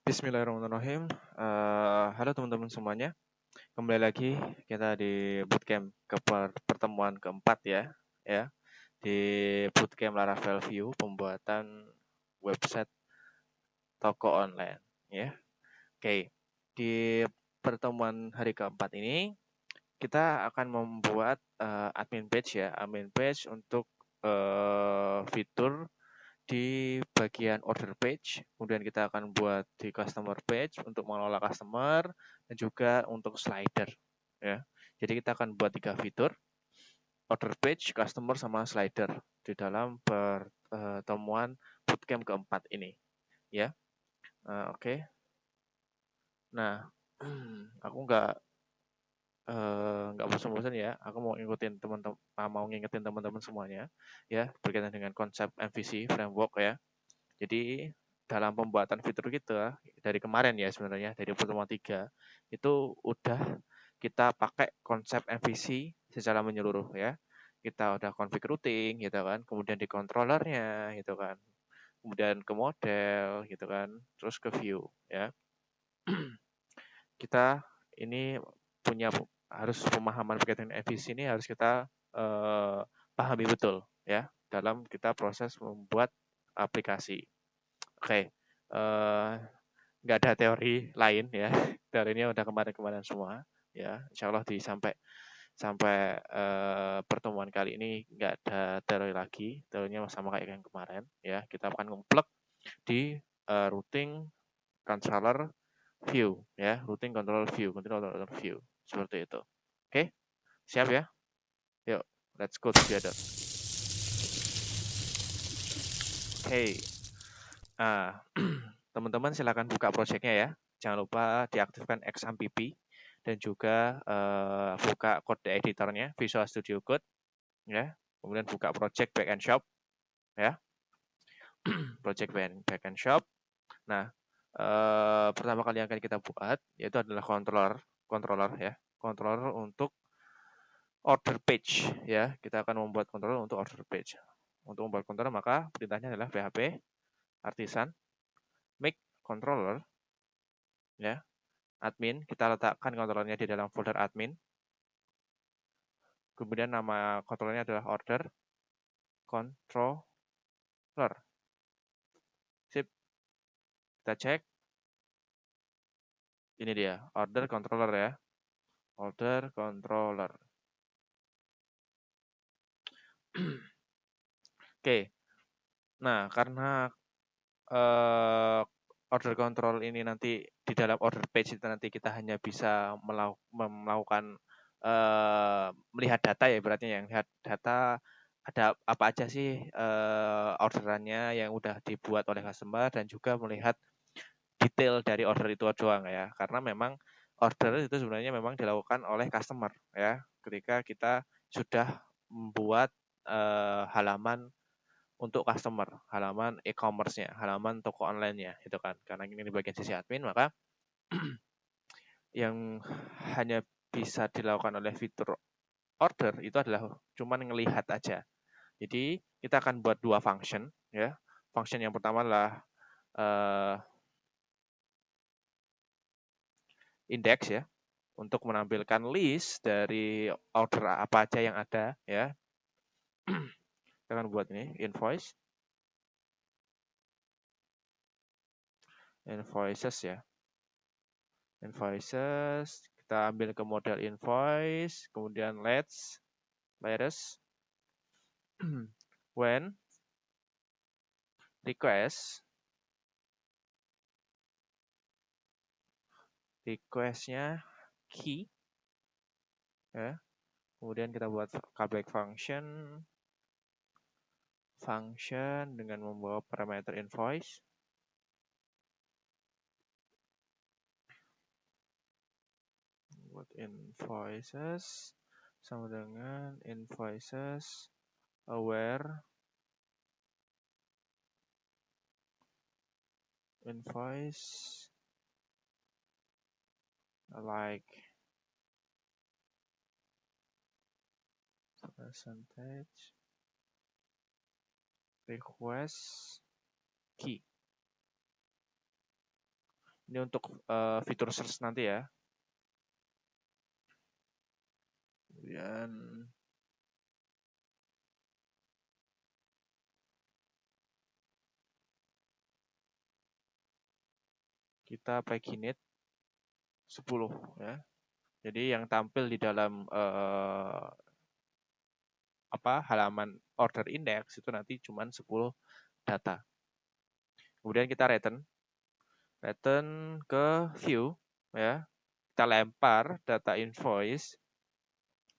Bismillahirrahmanirrahim. Halo teman-teman semuanya. Kembali lagi kita di bootcamp pertemuan keempat ya. Di bootcamp Laravel View pembuatan website toko online, ya. Oke, di pertemuan hari keempat ini kita akan membuat admin page untuk fitur di bagian order page, kemudian kita akan buat di customer page untuk mengelola customer dan juga untuk slider ya. Jadi kita akan buat 3 fitur, order page, customer sama slider di dalam pertemuan bootcamp keempat ini ya. Oke. Nah, aku nggak bosan-bosan ya. Aku mau ngingetin teman-teman semuanya ya berkaitan dengan konsep MVC framework ya. Jadi dalam pembuatan fitur kita dari kemarin ya sebenarnya dari pertemuan 3 itu udah kita pakai konsep MVC secara menyeluruh ya. Kita udah config routing gitu kan, kemudian di controllernya gitu kan, kemudian ke model gitu kan, terus ke view ya. Kita ini harus pemahaman berkaitan dengan MVC ini harus kita pahami betul ya dalam kita proses membuat aplikasi. Oke, nggak ada teori lain ya. Teorinya udah kemarin-kemarin semua ya. Insya Allah sampai sampai pertemuan kali ini nggak ada teori lagi. Teorinya sama kayak yang kemarin ya. Kita akan ngeplug di routing controller view ya, routing controller view seperti itu. Oke, siap ya? Yuk, let's go together. Oke. Teman-teman silakan buka projectnya ya. Jangan lupa diaktifkan XAMPP dan juga buka code editornya Visual Studio Code ya. Kemudian buka project backend shop ya. Project backend shop. Nah, pertama kali yang akan kita buat yaitu adalah controller ya. Controller untuk order page ya. Kita akan membuat controller untuk order page. Untuk membuat controller maka perintahnya adalah php artisan make controller ya. Admin, kita letakkan kontrolnya di dalam folder admin. Kemudian nama kontrolnya adalah order controller. Sip. Kita cek. Ini dia, order controller ya. Order controller. Oke. Nah, karena order control ini nanti di dalam order page itu nanti kita hanya bisa melakukan melihat data ya, berarti yang lihat data ada apa aja sih orderannya yang udah dibuat oleh customer dan juga melihat detail dari order itu doang ya. Karena memang order itu sebenarnya memang dilakukan oleh customer ya. Ketika kita sudah membuat halaman untuk customer, halaman e-commerce-nya, halaman toko online-nya gitu kan. Karena ini di bagian sisi admin, maka yang hanya bisa dilakukan oleh fitur order itu adalah cuman ngelihat aja. Jadi kita akan buat 2 function ya. Function yang pertama adalah index ya, untuk menampilkan list dari order apa aja yang ada ya. Kita akan buat ini invoices ya. Invoices, kita ambil ke model invoice, kemudian let's when requestnya key ya. Kemudian kita buat callback function dengan membawa parameter invoice. Buat invoices sama dengan invoices aware invoice like percentage request key. Ini untuk fitur search nanti ya. Kemudian kita paginate 10 ya. Jadi yang tampil di dalam halaman order index itu nanti cuma 10 data. Kemudian kita return ke view ya. Kita lempar data invoice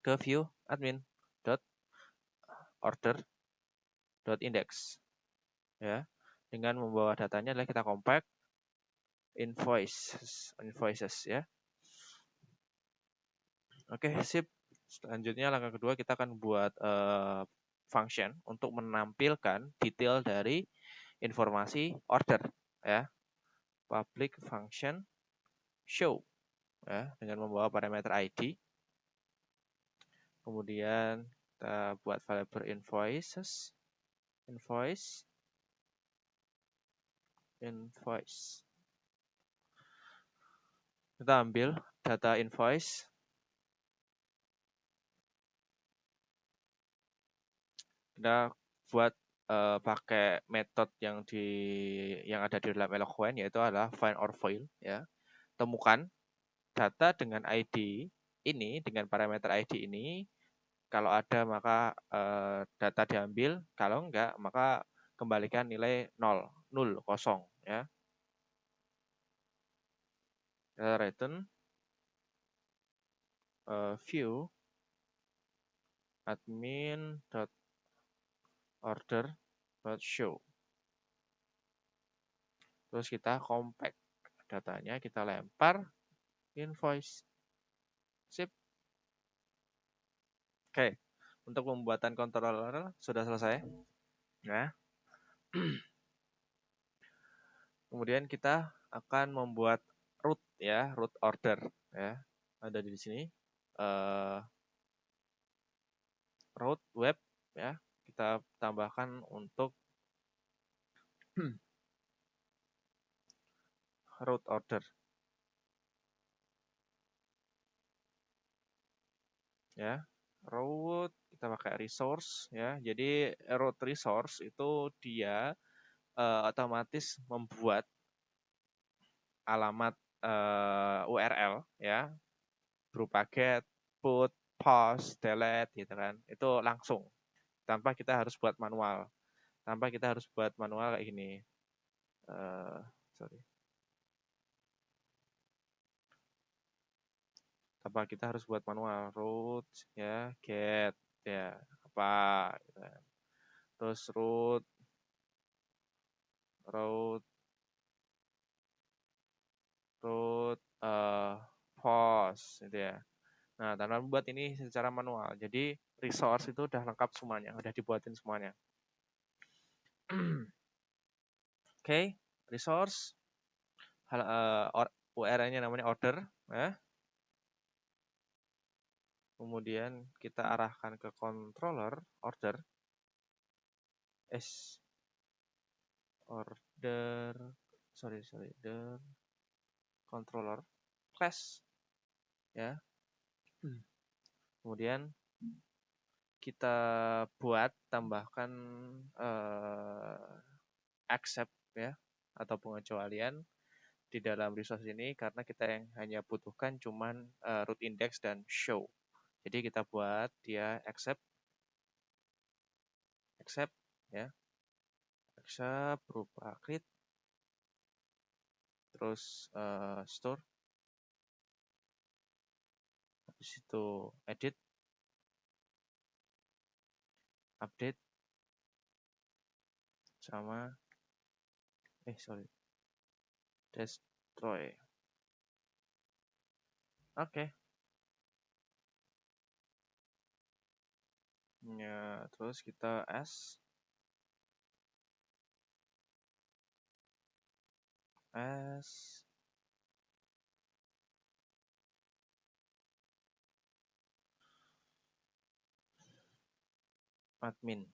ke view admin order index ya. Dengan membawa datanya adalah kita compact invoices ya. Oke, sip. Selanjutnya langkah kedua kita akan buat function untuk menampilkan detail dari informasi order ya. Public function show ya, dengan membawa parameter ID. Kemudian kita buat variable invoice. Kita ambil data invoice. Kita buat pakai metode yang ada di dalam Eloquent, yaitu adalah find or fill ya. Temukan data dengan ID ini, dengan parameter ID ini. Kalau ada maka data diambil, kalau enggak maka kembalikan nilai 0, kosong ya. Kita return view admin.order.show. Terus kita compact datanya, kita lempar invoice. Sip. Oke, untuk pembuatan controller sudah selesai. Ya. Kemudian kita akan membuat root ya, root order ya. Ada di sini. Root web ya. Kita tambahkan untuk root order. Ya. Root kita pakai resource ya. Jadi root resource itu dia otomatis membuat alamat URL ya, berupa get, put, post, delete gitu kan. Itu langsung tanpa kita harus buat manual. Kayak gini. Tanpa kita harus buat manual. Root ya, get ya, apa gitu kan. Terus root post gitu ya. Nah, tanpa membuat ini secara manual. Jadi resource itu udah lengkap semuanya, udah dibuatin semuanya. Oke, resource URL-nya namanya order ya. Kemudian kita arahkan ke controller order the controller class ya. Kemudian kita tambahkan accept ya, atau pengecualian di dalam resource ini, karena kita yang hanya butuhkan cuman root index dan show. Jadi kita buat dia accept ya. Accept berupa create, terus store, habis itu edit, update, sama destroy. Oke. Ya, terus kita admin.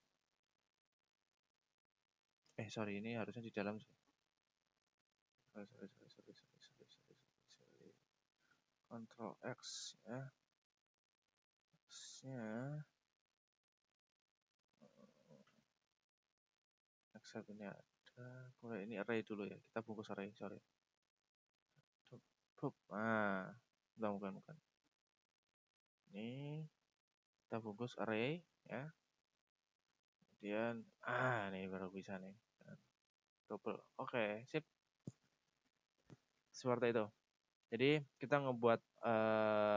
Ini harusnya di dalam. Ctrl X ya. X-nya accept ini ada. Kalau ini array dulu ya. Kita bungkus array, sorry. Nah, bukan. Ini kita bungkus array ya. Kemudian ini baru bisa nih. Double. Oke, sip. Seperti itu. Jadi kita ngebuat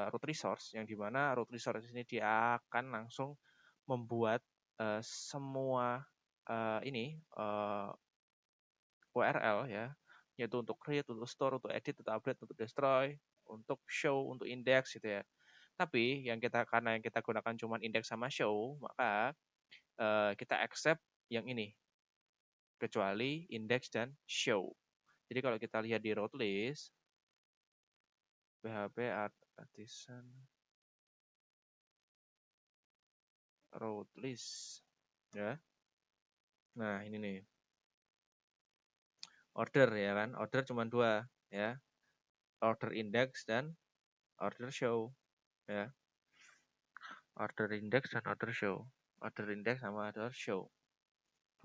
root resource yang dimana root resource ini dia akan langsung membuat semua URL ya, yaitu untuk create, untuk store, untuk edit, untuk update, untuk destroy, untuk show, untuk index gitu ya. Tapi karena yang kita gunakan cuma index sama show, maka kita accept yang ini, kecuali index dan show. Jadi kalau kita lihat di route list, PHP artisan route list ya. Nah, ini nih. Order ya kan. Order cuma 2 ya. Order index dan order show ya. Order index dan order show. Order index sama order show.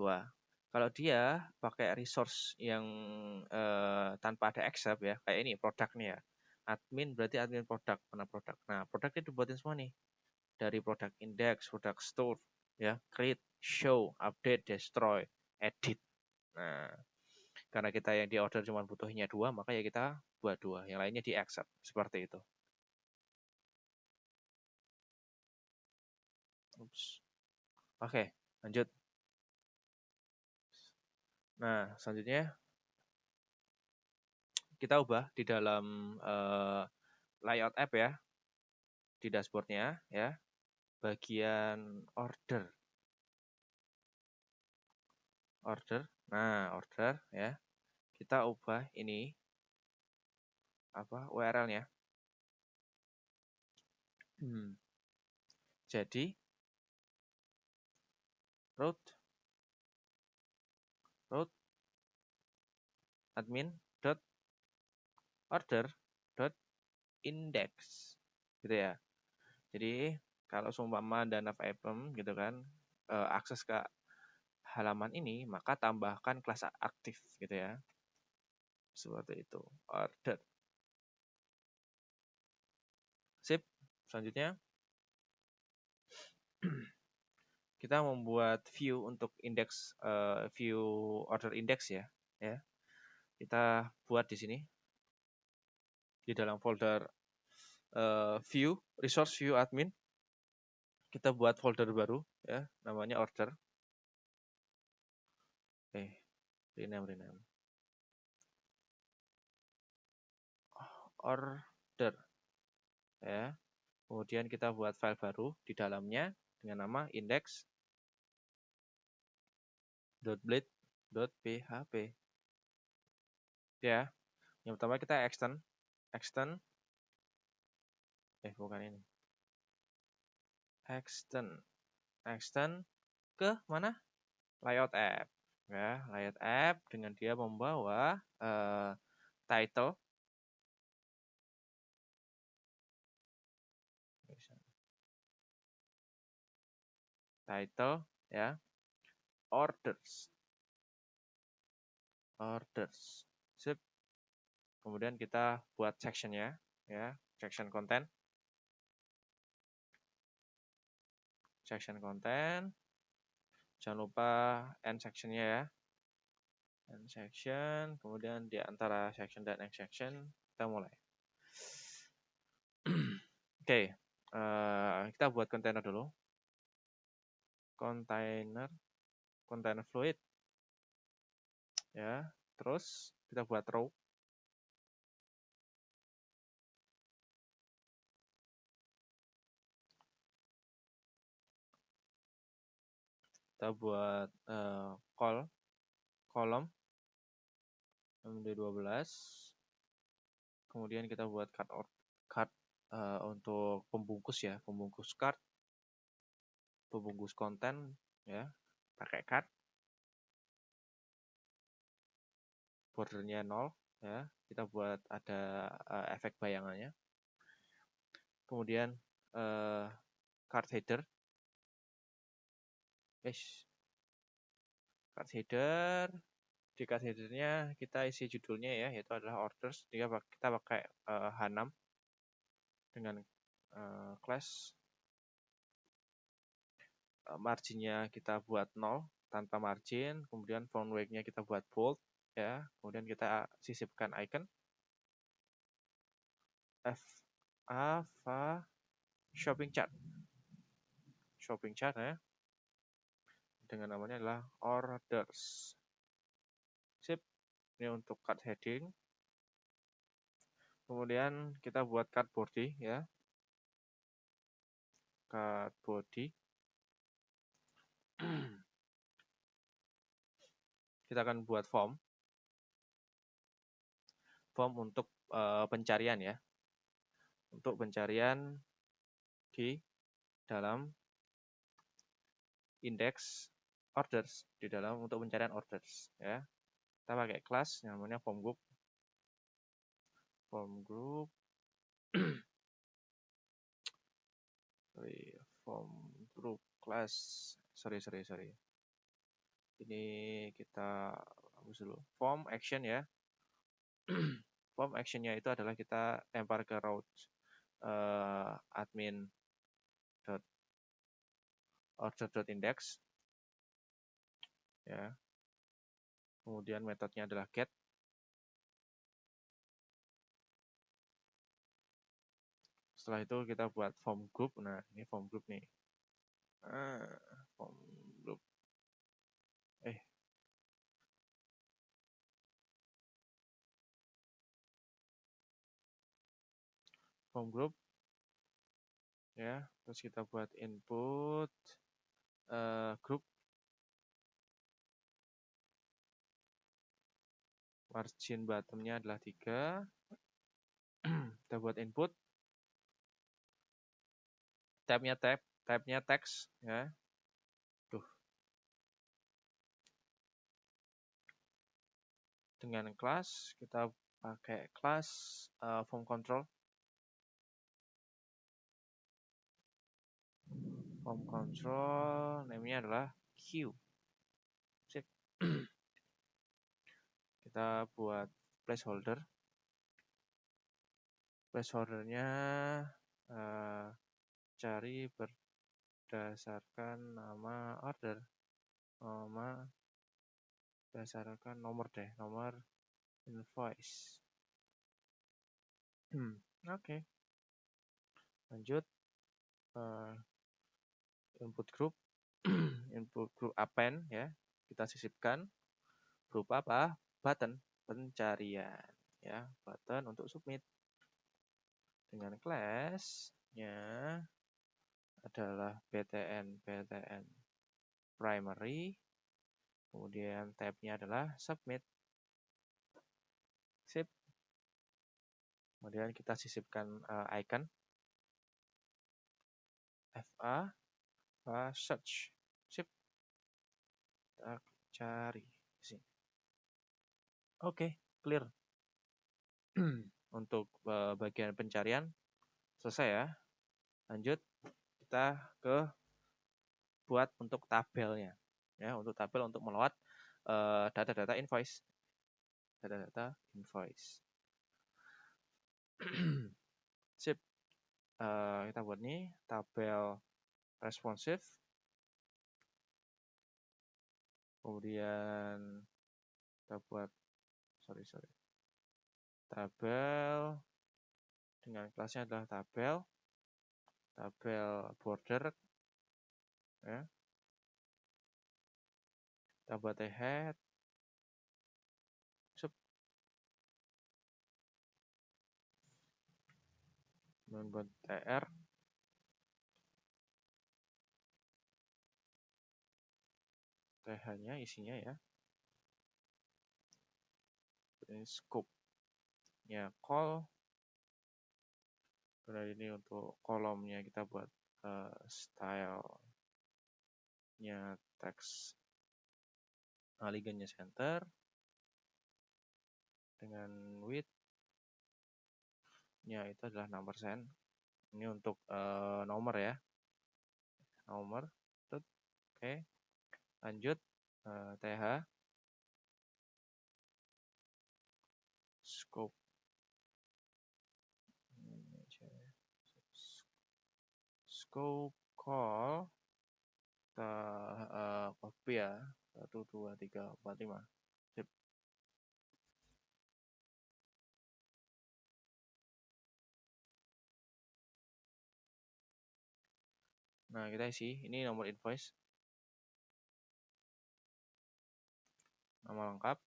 2. Kalau dia pakai resource yang tanpa ada accept ya, kayak ini produk nih ya. Admin berarti admin produk, mana produk. Nah, produk itu dibuatin semua nih. Dari produk index, produk store, ya, create, show, update, destroy, edit. Nah, karena kita yang di order cuma butuhnya 2, maka ya kita buat 2. Yang lainnya di accept. Seperti itu. Oke, lanjut. Nah, selanjutnya kita ubah di dalam layout app ya, di dashboardnya ya, bagian order. Nah, order ya, kita ubah ini URL-nya. Jadi root admin dot order dot index gitu ya. Jadi kalau seumpama ada nav item gitu kan, akses ke halaman ini, maka tambahkan kelas aktif gitu ya. Seperti itu. Order. Sip. Selanjutnya kita membuat view untuk index view order index ya. Kita buat di sini di dalam folder view resource view admin. Kita buat folder baru ya, namanya order. Rename. Order ya. Kemudian kita buat file baru di dalamnya dengan nama index.blade.php. Ya. Yang pertama kita extend bukan ini. Extend ke mana? Layout app. Ya, layout app dengan dia membawa title ya, orders. Sip. Kemudian kita buat sectionnya ya, section content. Jangan lupa end sectionnya ya. End section, kemudian di antara section dan end section kita mulai. Oke, kita buat container dulu. Container fluid. Ya, terus kita buat row. Kita buat kolom MD12. Kemudian kita buat card untuk pembungkus ya, pembungkus card, pembungkus konten ya, pakai card. Bordernya 0. ya. Kita buat ada efek bayangannya. Kemudian card header. Card header. Di card headernya kita isi judulnya ya, yaitu adalah orders. Jadi kita pakai H6 dengan class. Marginnya kita buat 0 tanpa margin, kemudian font weight-nya kita buat bold ya, kemudian kita sisipkan icon shopping chart ya, dengan namanya adalah orders. Sip, ini untuk card heading. Kemudian kita buat card body ya, card body. Kita akan buat form untuk pencarian ya, untuk pencarian di dalam indeks orders, di dalam untuk pencarian orders ya. Kita pakai kelas namanya form group class. Sorry. Ini kita hapus dulu. Form action ya. Form actionnya itu adalah kita lempar ke route admin order.index ya. Kemudian metodenya adalah get. Setelah itu kita buat form group. Nah, ini form group nih. Form group. Form group ya. Terus kita buat input group. Margin bottomnya adalah 3. Kita buat input. Tabnya text ya. Dengan kelas kita pakai kelas form control. Form control namanya adalah Q. Sip. Kita buat placeholder. Placeholdernya cari berdasarkan nama order. Berdasarkan nomor invoice. Oke. Lanjut. Input group append ya, kita sisipkan berupa apa? Button pencarian ya, button untuk submit. Dengan class-nya adalah btn primary, kemudian tab-nya adalah submit. Sip. Kemudian kita sisipkan icon search. Sip. Kita cari di sini. Oke, clear. Untuk bagian pencarian selesai ya. Lanjut kita buat untuk tabelnya ya, untuk tabel untuk melewat data-data invoice. Sip. Kita buat nih tabel responsive. Kemudian kita buat tabel dengan kelasnya adalah tabel border ya. Kita buat head. Membuat tr. TH-nya isinya ya. Ini scope ya, call. Kemudian ini untuk kolomnya kita buat style-nya text, alignnya center. dengan width-nya itu adalah 6%. Ini untuk nomor ya, nomor. Oke, lanjut TH scope call kita copy ya, 1 2 3 4 5. Sip. Nah, kita isi ini nomor invoice, nama lengkap,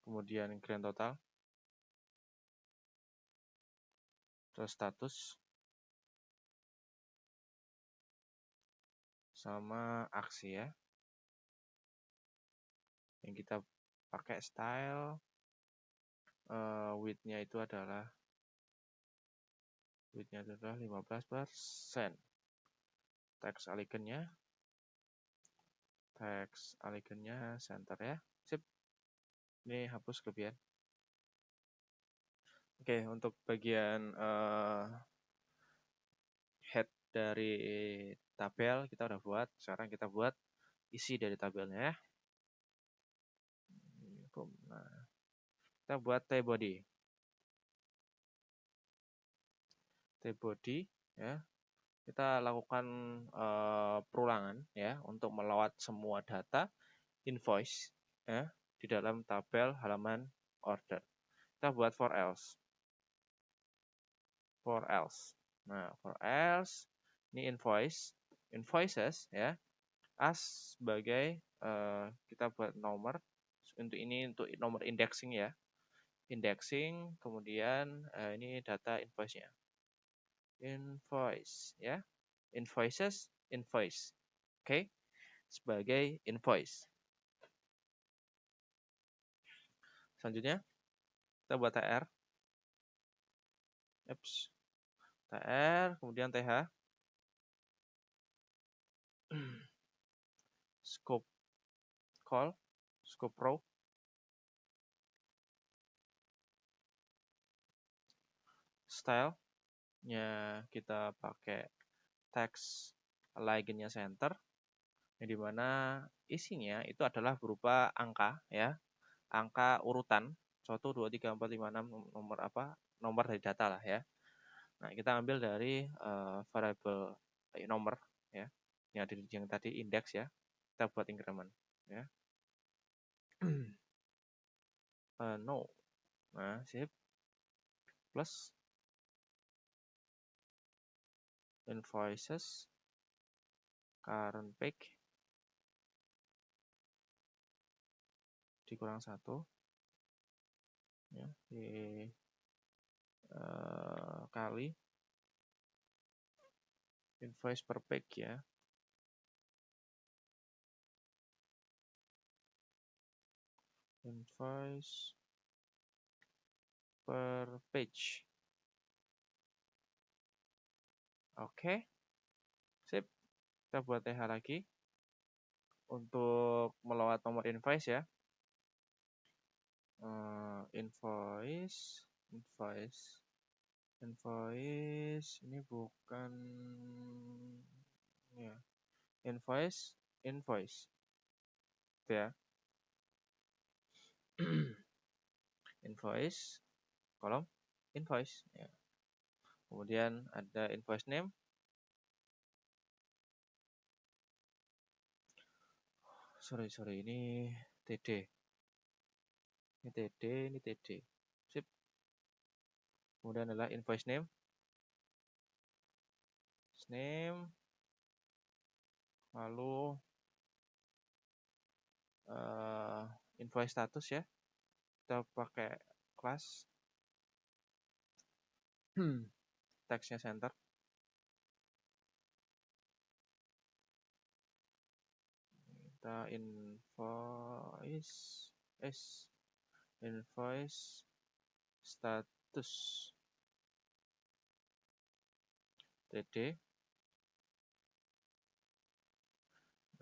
kemudian grand total, terus status, sama aksi ya. Yang kita pakai style width-nya itu adalah 15%. Text alignnya center ya. Sip. Ini hapus kelebihan. Oke, untuk bagian head dari tabel kita udah buat. Sekarang kita buat isi dari tabelnya ya. Nah, kita buat T-body ya. Kita lakukan perulangan ya untuk melawat semua data invoice ya di dalam tabel halaman order. Kita buat for else. Nah, for else ini invoices ya. As sebagai kita buat nomor untuk nomor indexing ya. Indexing, kemudian ini data invoice-nya. Invoice ya. Invoices, invoice. Oke. Sebagai invoice. Selanjutnya kita buat TR. TR, kemudian TH. Scope call, scope row. Style-nya kita pakai text alignnya center, yang dimana isinya itu adalah berupa angka ya, angka urutan 1 2 3 4 5 6 nomor apa, nomor dari data lah ya. Nah, kita ambil dari variable nomor ya, yang tadi index ya, kita buat increment ya. No, nah sip, plus invoices current page dikurang 1 ya, kali invoice per page ya. Invoice per page. Oke. Sip. Kita buat TH lagi. Untuk melawat nomor invoice ya. Invoice ini bukan ya. Invoice ya. Invoice kolom invoice ya. Kemudian ada invoice name. Sorry, ini TD. Ini TD. Sip. Kemudian adalah invoice name. Lalu invoice status ya. Kita pakai class text-nya center. Kita invoice status TD.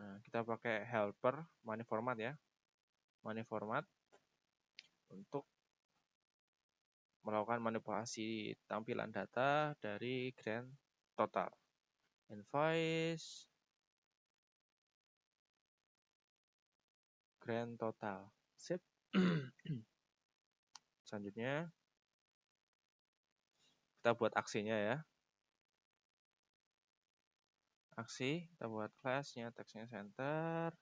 Nah, kita pakai helper money format ya. Money format untuk melakukan manipulasi tampilan data dari grand total. Invoice grand total. Sip. Selanjutnya kita buat aksinya ya. Aksi, kita buat class-nya, teksnya center.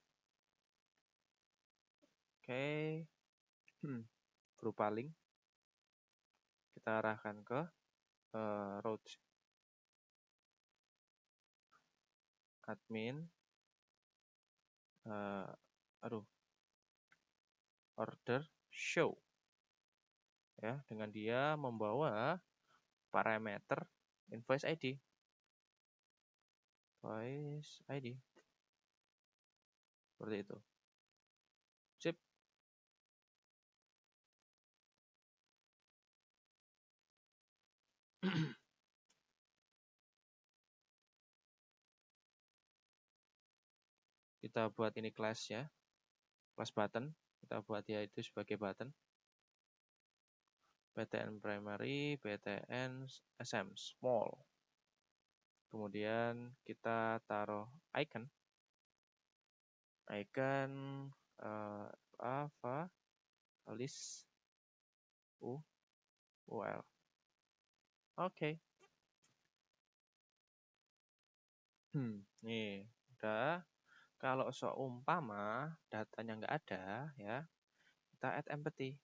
Oke. Berupa link. Kita arahkan ke route admin. Order show. Ya, dengan dia membawa parameter invoice ID. Invoice ID. Seperti itu. Sip. Kita buat ini class ya. Class button. Kita buat dia itu sebagai button. PTN primary, PTN SM small. Kemudian kita taruh icon. Icon apa? List UL. Oke. Nih, udah. Kalau seumpama datanya nggak ada, ya, kita add empty.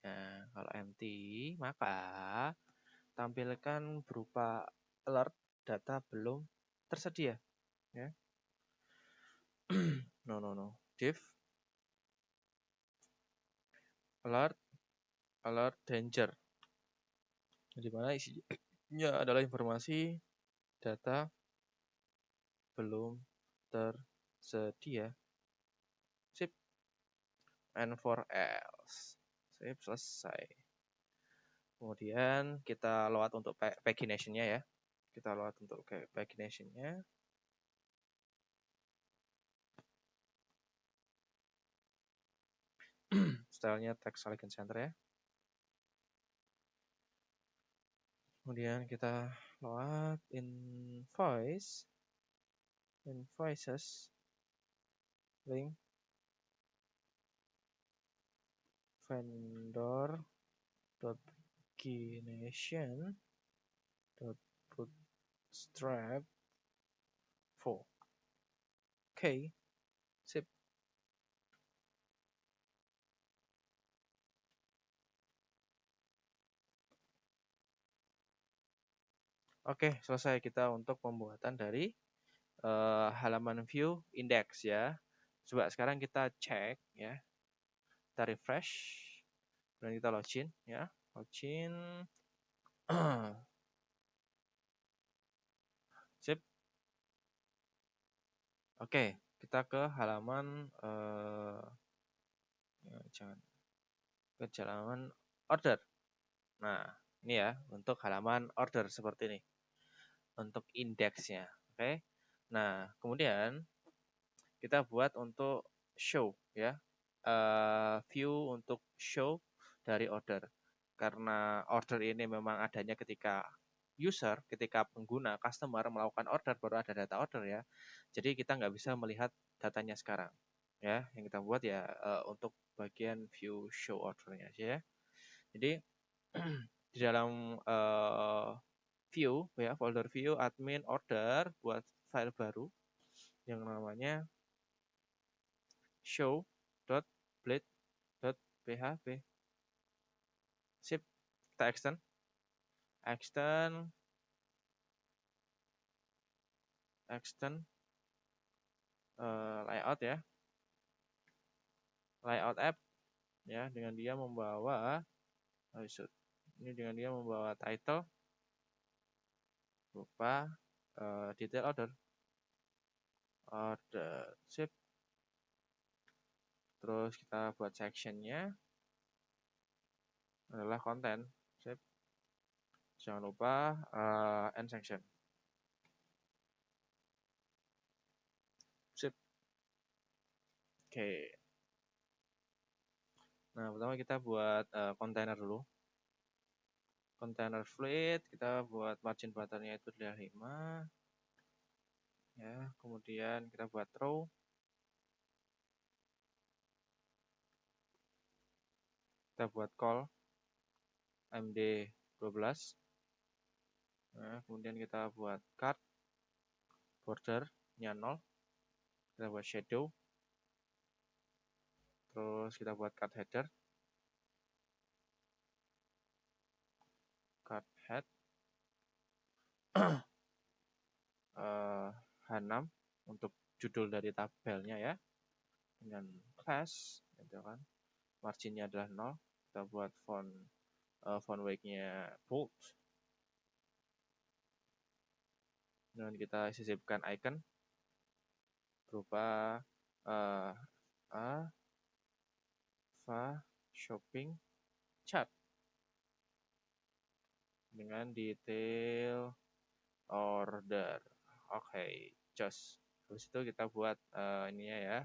Nah, kalau empty, maka tampilkan berupa alert data belum tersedia. Ya. No. Div alert danger. Di mana isinya adalah informasi data belum tersedia. Sip. And for else. Sip, selesai. Kemudian kita load untuk pagination-nya ya. Kita load untuk pagination-nya. Stylenya text elegant center ya. Kemudian kita load invoices link vendor.pagination.bootstrap 4. Oke. Sip. Oke, selesai kita untuk pembuatan dari halaman view index ya. Coba sekarang kita cek ya. Kita refresh dan kita login ya. Login. Sip. Oke, kita ke halaman halaman order. Nah, ini ya untuk halaman order seperti ini. Untuk indeksnya, oke. Nah, kemudian kita buat untuk show ya. View untuk show dari order. Karena order ini memang adanya ketika ketika pengguna, customer melakukan order, baru ada data order ya. Jadi kita nggak bisa melihat datanya sekarang. Ya, yang kita buat ya untuk bagian view show ordernya aja ya. Jadi di dalam view ya, folder view admin order buat file baru yang namanya show.blade.php. Sip, kita extend layout ya. Layout app ya, dengan dia membawa title berupa detail order. Sip. Terus kita buat sectionnya adalah konten. Sip. Jangan lupa end section. Oke. Nah, pertama kita buat kontainer dulu. Kontainer fluid, kita buat margin butternya itu adalah 5. Ya, kemudian kita buat row. Kita buat call MD 12. Nah, kemudian kita buat card border-nya 0. Kita buat shadow. Terus kita buat card header. Card head. H6 untuk judul dari tabelnya ya. Dengan class, gitu kan. Marginnya adalah 0. Kita buat font weight-nya bold. Dan kita sisipkan icon berupa shopping chart dengan detail order. Oke, just. Habis itu kita buat ininya ya,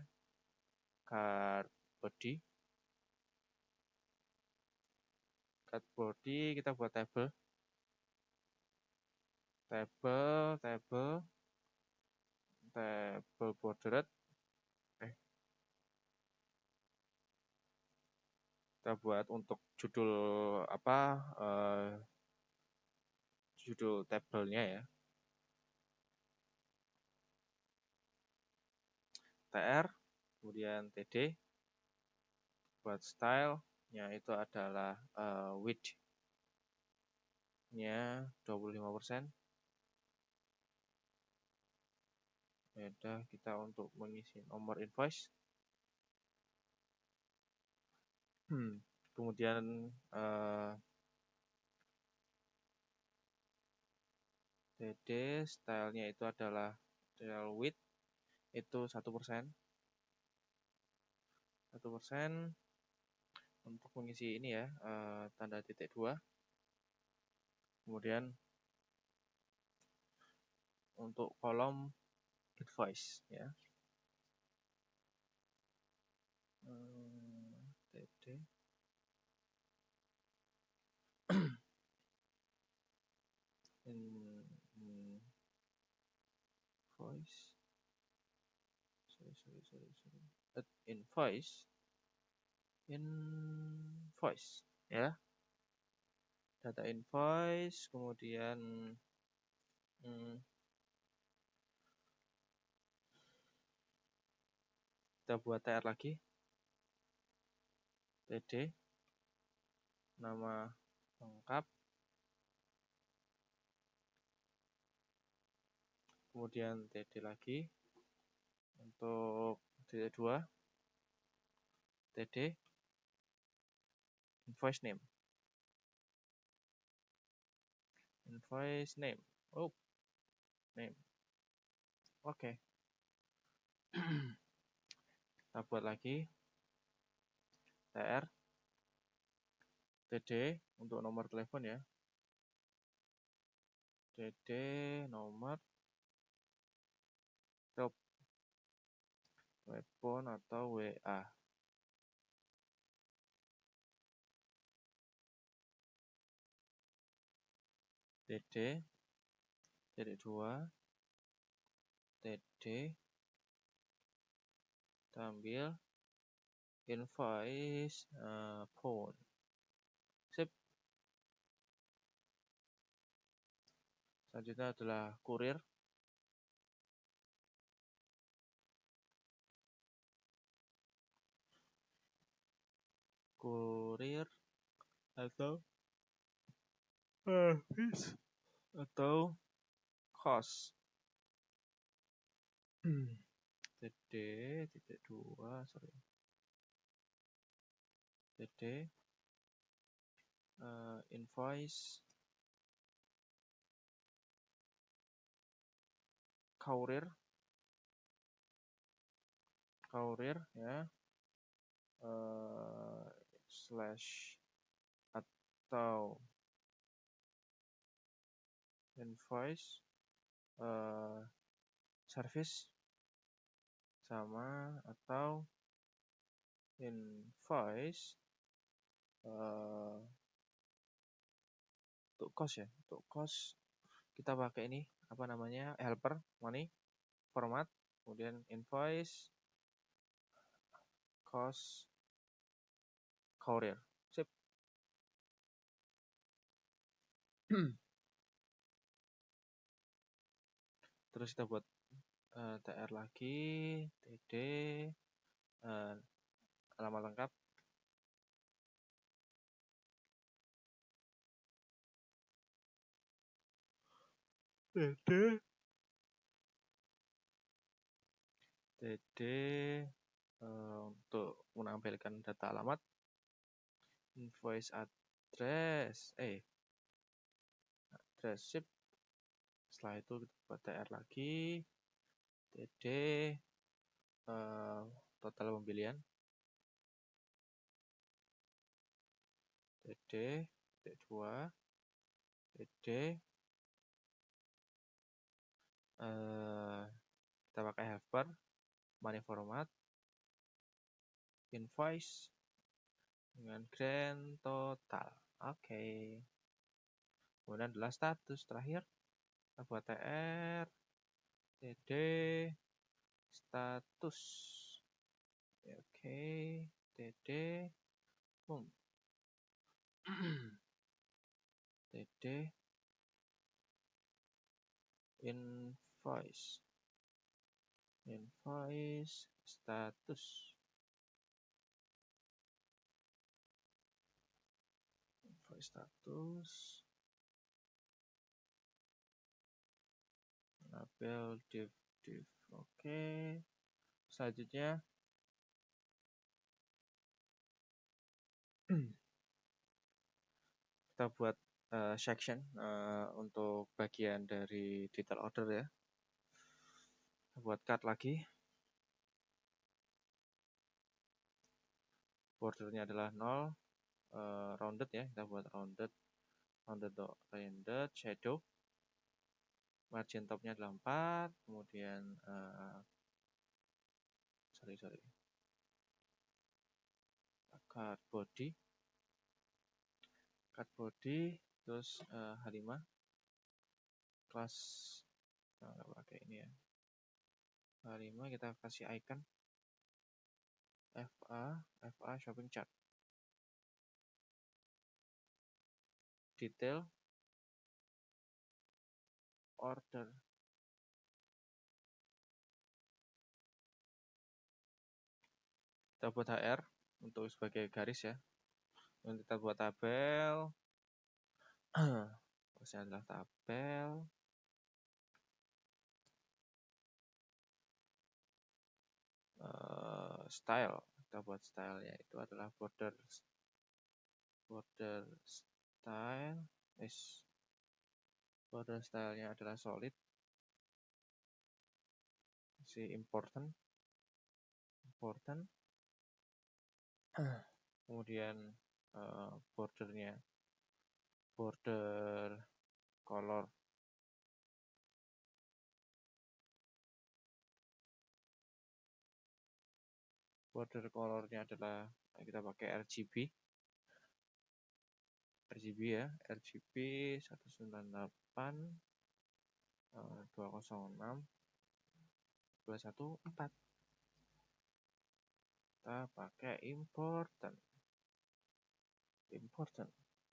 card body. Card body kita buat table bordered. Kita buat untuk judul judul tabelnya ya. TR, kemudian TD. Buat style-nya itu adalah width-nya 25%. Beda kita untuk mengisi nomor invoice. Kemudian TD stylenya itu adalah style width itu 1%. 1% untuk mengisi ini ya, tanda titik 2. Kemudian untuk kolom invoice ya. TD invoice. Invoice ya. Data invoice, kemudian kita buat TR lagi. TD nama lengkap. Kemudian TD lagi. Untuk titik 2 TD invoice name. Name. Oke. Kita buat lagi TR TD untuk nomor telepon ya. TD nomor telepon atau WA. TD titik 2 TD kita ambil invoice phone. Sip. Selanjutnya adalah kurir. Kurir atau atau cost. TD titik 2 TD invoice courier ya, slash atau invoice service sama atau invoice untuk cost ya, untuk cost kita pakai ini apa namanya, helper money format, kemudian invoice cost courier. Sip. Terus kita buat TR lagi, TD, alamat lengkap, TD, untuk menampilkan data alamat, invoice address, address. Sip. Setelah itu kita buat TR lagi, TD, total pembelian, TD, T2, TD, kita pakai helper, money format, invoice dengan grand total. Oke. Kemudian adalah status terakhir. Kita buat TR, TD, status. Oke, TD, boom. TD, invoice, status. Invoice status. Label div. Oke. Selanjutnya kita buat section untuk bagian dari detail order ya. Kita buat card lagi. Bordernya adalah 0, rounded ya. Kita buat rounded shadow. Margin topnya adalah 4, kemudian card body, terus H5 kelas, nggak pakai ini ya, H5 kita kasih icon FA shopping chart, detail order, kita buat HR untuk sebagai garis ya. Dan kita buat tabel, terusnya adalah tabel, style. Kita buat stylenya itu adalah border style. Border stylenya adalah solid. Si important. Kemudian border color. Border colornya adalah kita pakai RGB ya, RGB 198 206 214. Kita pakai important.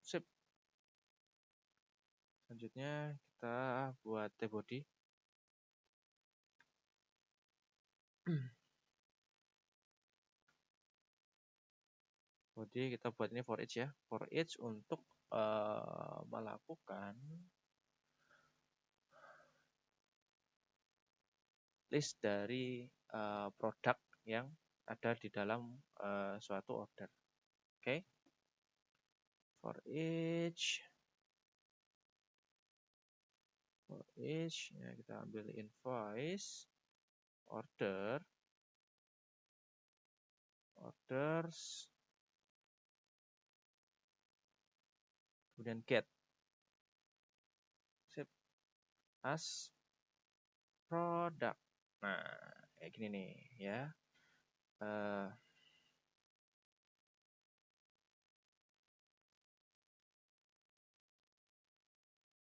Sip. Selanjutnya kita buat T-body. Body kita buat ini for each ya. For each untuk melakukan list dari produk yang ada di dalam suatu order. Oke. For each ya, kita ambil invoice, orders, kemudian get. Sip. As product. Nah, kayak gini nih ya.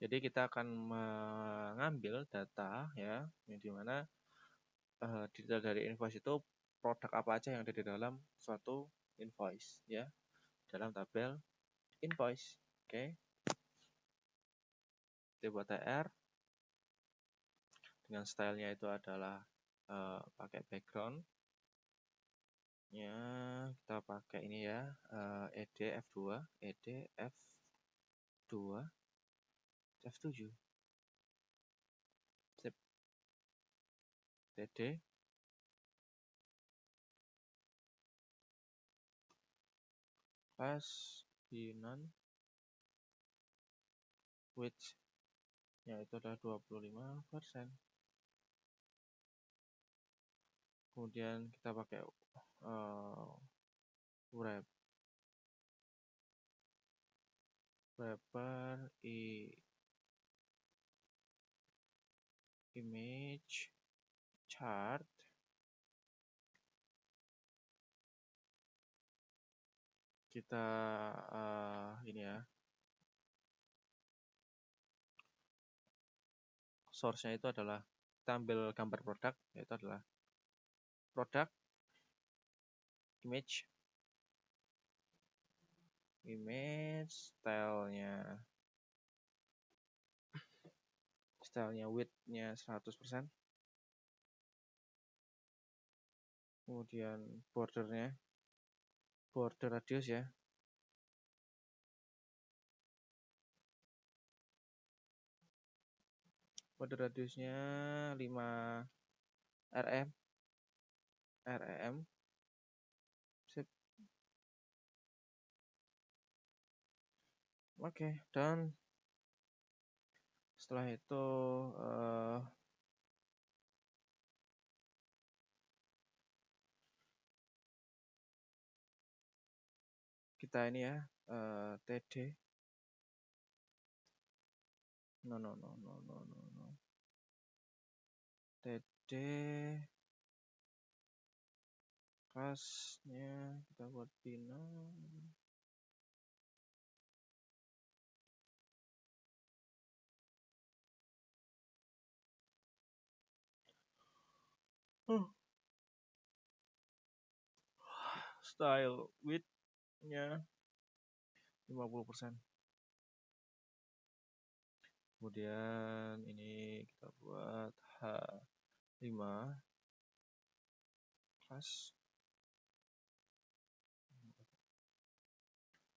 Jadi kita akan mengambil data ya, yang dimana detail dari invoice itu produk apa aja yang ada di dalam suatu invoice ya, dalam tabel invoice. Oke. Kita buat TR dengan stylenya itu adalah pakai background ya, kita pakai ini ya, ED F2 F7 sip, TD plus binon which ya itu adalah 25%. Kemudian kita pakai wrapper image chart. Kita ini ya, source-nya itu adalah, kita ambil gambar produk, yaitu adalah produk image stylenya width-nya 100%. Kemudian border radius ya, border radiusnya 5 rem sip. Oke, dan setelah itu kita ini ya, TD TD kelasnya kita buat binom style width-nya 50%. Kemudian ini kita buat H5 kelas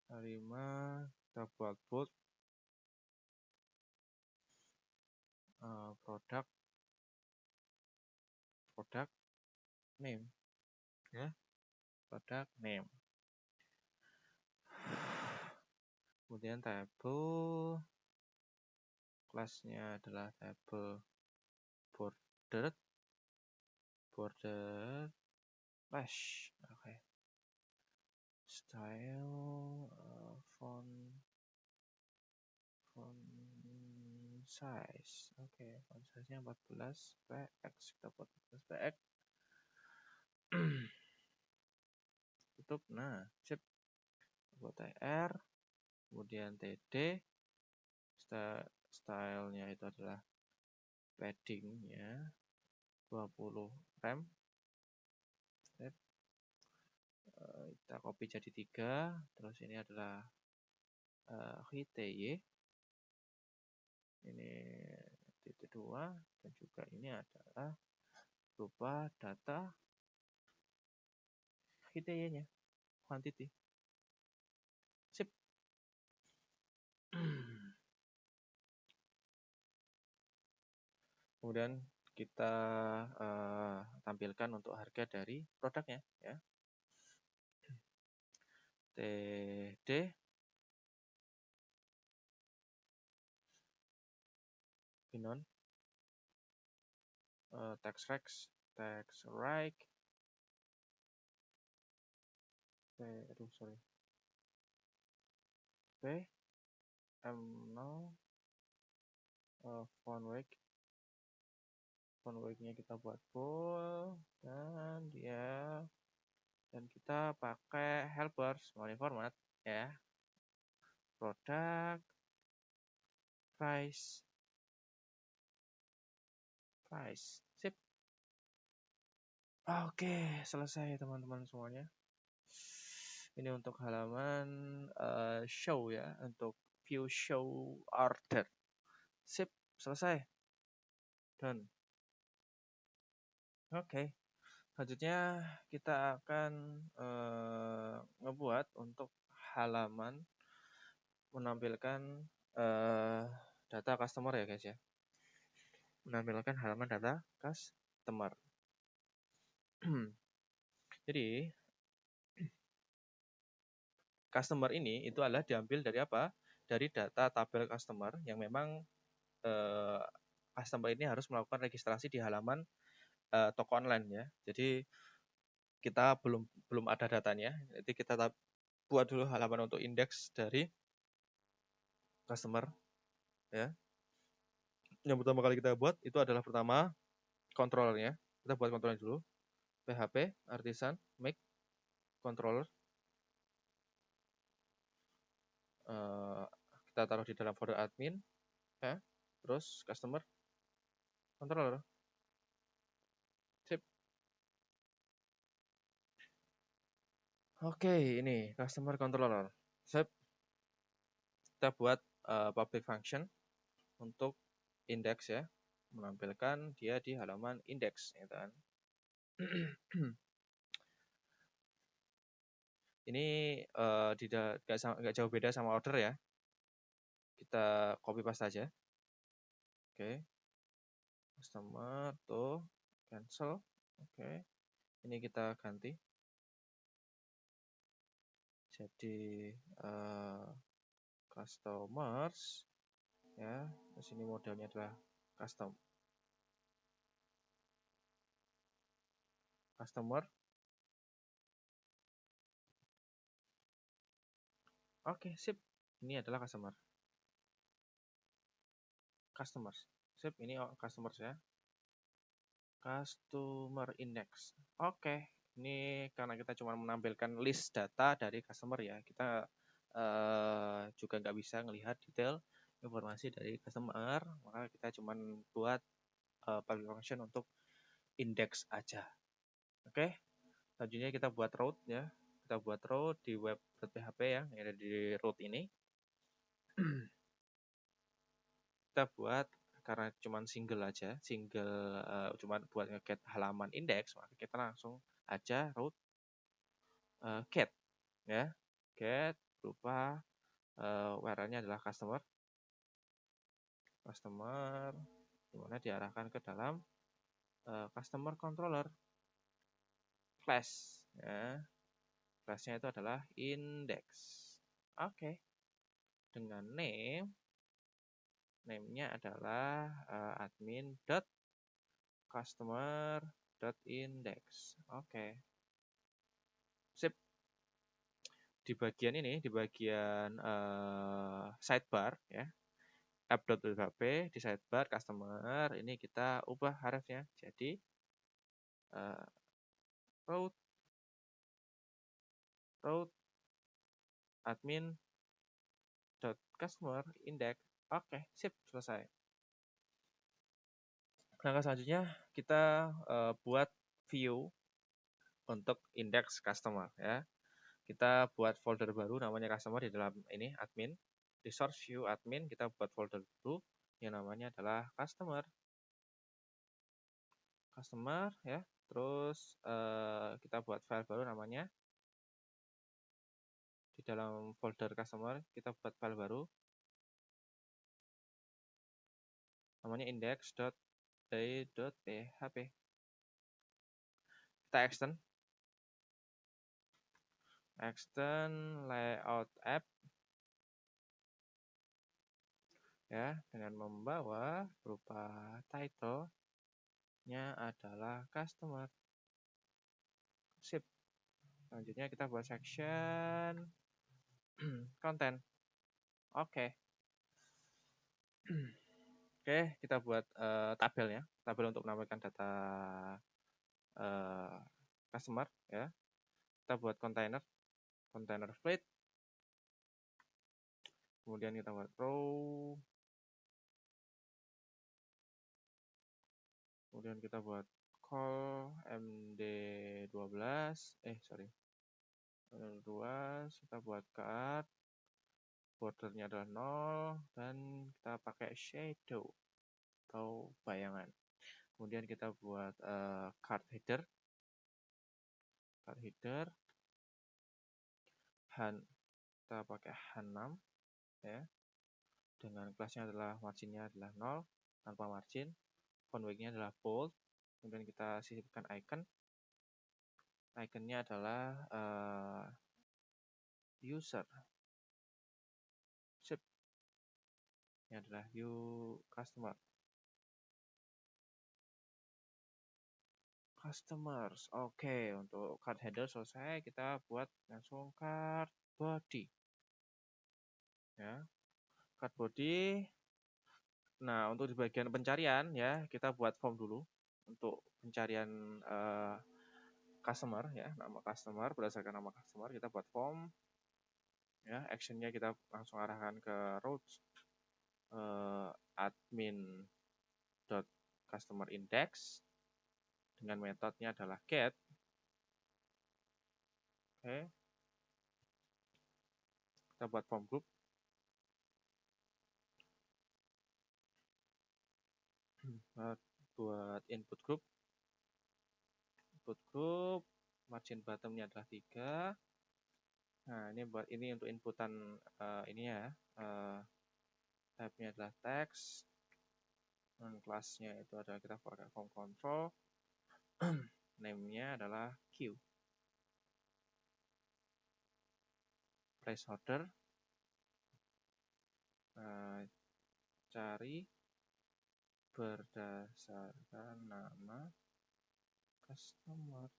H5, kita buat bold product name ya, product name. Kemudian table kelasnya adalah table border slash. Oke. Style font size. Oke, font size-nya 14 px, kita buat 14 px. Tutup. Nah, sip. Buat TR, kemudian TD, stylenya itu adalah paddingnya 20 rem. Kita copy jadi 3, terus ini adalah HTY, ini titik 2, dan juga ini adalah berupa data HTY-nya, quantity. Sip. Kemudian kita tampilkan untuk harga dari produknya ya. TD binon tax reg M0 font weight-nya kita buat bold, dan kita pakai helper small format ya, produk price. Sip. Oke, selesai teman-teman semuanya. Ini untuk halaman show ya, untuk view show order. Sip, selesai. Done. Oke. Selanjutnya kita akan ngebuat untuk halaman menampilkan data customer ya guys ya. Menampilkan halaman data customer. Jadi customer ini itu adalah diambil dari apa? Dari data tabel customer yang memang customer ini harus melakukan registrasi di halaman toko online ya. Jadi kita belum ada datanya. Jadi kita buat dulu halaman untuk indeks dari customer ya. Yang pertama kali kita buat itu adalah pertama controllernya. Kita buat controller dulu. PHP artisan make controller. Kita taruh di dalam folder admin ya. Terus customer controller. Sip. Oke, ini customer controller. Sip. Kita buat public function untuk index ya, menampilkan dia di halaman index ya kan. Ini nggak jauh beda sama order ya. Kita copy paste aja. Oke. Customer tuh cancel. Oke. Ini kita ganti. Jadi customers ya. Terus ini modelnya adalah customer. Oke, sip. Ini adalah customers. Sip, ini customers ya. Customer index. Oke, ini karena kita cuma menampilkan list data dari customer ya, kita juga nggak bisa melihat detail informasi dari customer, maka kita cuma buat public function untuk index aja. Oke, selanjutnya kita buat route ya, kita buat route di web.php ya, yang ada di route ini. Kita buat karena cuma single aja, cuma buat nge-get halaman index, maka kita langsung aja route get ya. Get berupa where-nya adalah customer dimana diarahkan ke dalam customer controller class ya. Class-nya itu adalah index. Oke. Dengan name-nya adalah admin.customer.index. Oke. Sip. Di bagian ini, di bagian sidebar ya, app.php di sidebar customer ini kita ubah hrefnya jadi route admin.customer index. Oke, sip, selesai. Langkah selanjutnya kita buat view untuk index customer ya. Kita buat folder baru namanya customer di dalam ini admin. Di source view admin kita buat folder baru yang namanya adalah customer ya. Terus kita buat file baru namanya di dalam folder customer kita buat file baru namanya index.php. Kita extend layout app ya dengan membawa berupa title-nya adalah customer. Sip. Selanjutnya kita buat section content. Oke. Oke, kita buat tabel ya. Tabel untuk menampilkan data customer ya. Kita buat container fleet. Kemudian kita buat row Kemudian kita buat call md12, kita buat card, bordernya adalah 0, dan kita pakai shadow atau bayangan. Kemudian kita buat card header, kita pakai H6 ya, dengan kelasnya adalah marginnya adalah 0 tanpa margin, font weight-nya adalah bold. Kemudian kita sisipkan iconnya adalah user, sip, ini adalah customers. Oke, untuk card header selesai, kita buat langsung card body ya, card body. Nah, untuk di bagian pencarian ya, kita buat form dulu untuk pencarian customer ya, nama customer, berdasarkan nama customer kita buat form ya. Actionnya kita langsung arahkan ke routes admin.customer index dengan metodenya adalah get. Oke, kita buat form group. Buat input group, margin bottomnya adalah 3. Nah, ini untuk inputan ini ya, type-nya adalah text, dan kelasnya itu adalah kita pakai form control. Name-nya adalah queue, placeholder, cari berdasarkan nama customer.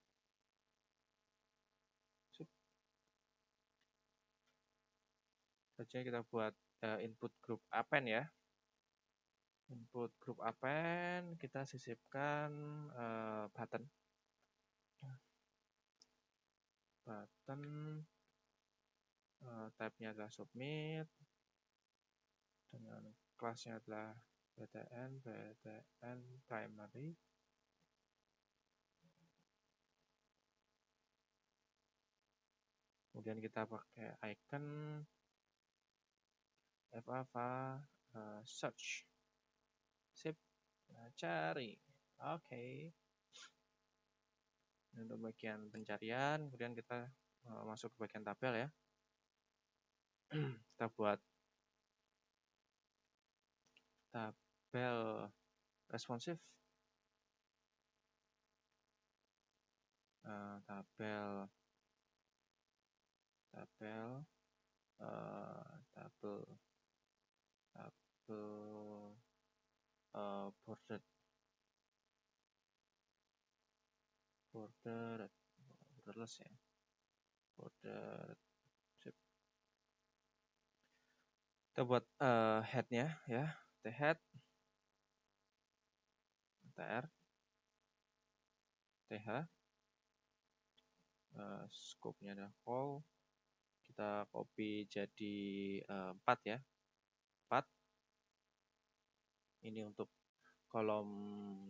Saja kita buat input group append ya. Input group append kita sisipkan button, type-nya adalah submit, dengan kelasnya adalah btn primary. Kemudian kita pakai icon search, sip, cari. Oke. Untuk bagian pencarian, kemudian kita masuk ke bagian tabel ya. Kita buat tabel responsive, tabel borderless ya, sip. Kita buat head-nya ya, head, tr, th, scope-nya adalah call, kita copy jadi 4 ya, 4. Ini untuk kolom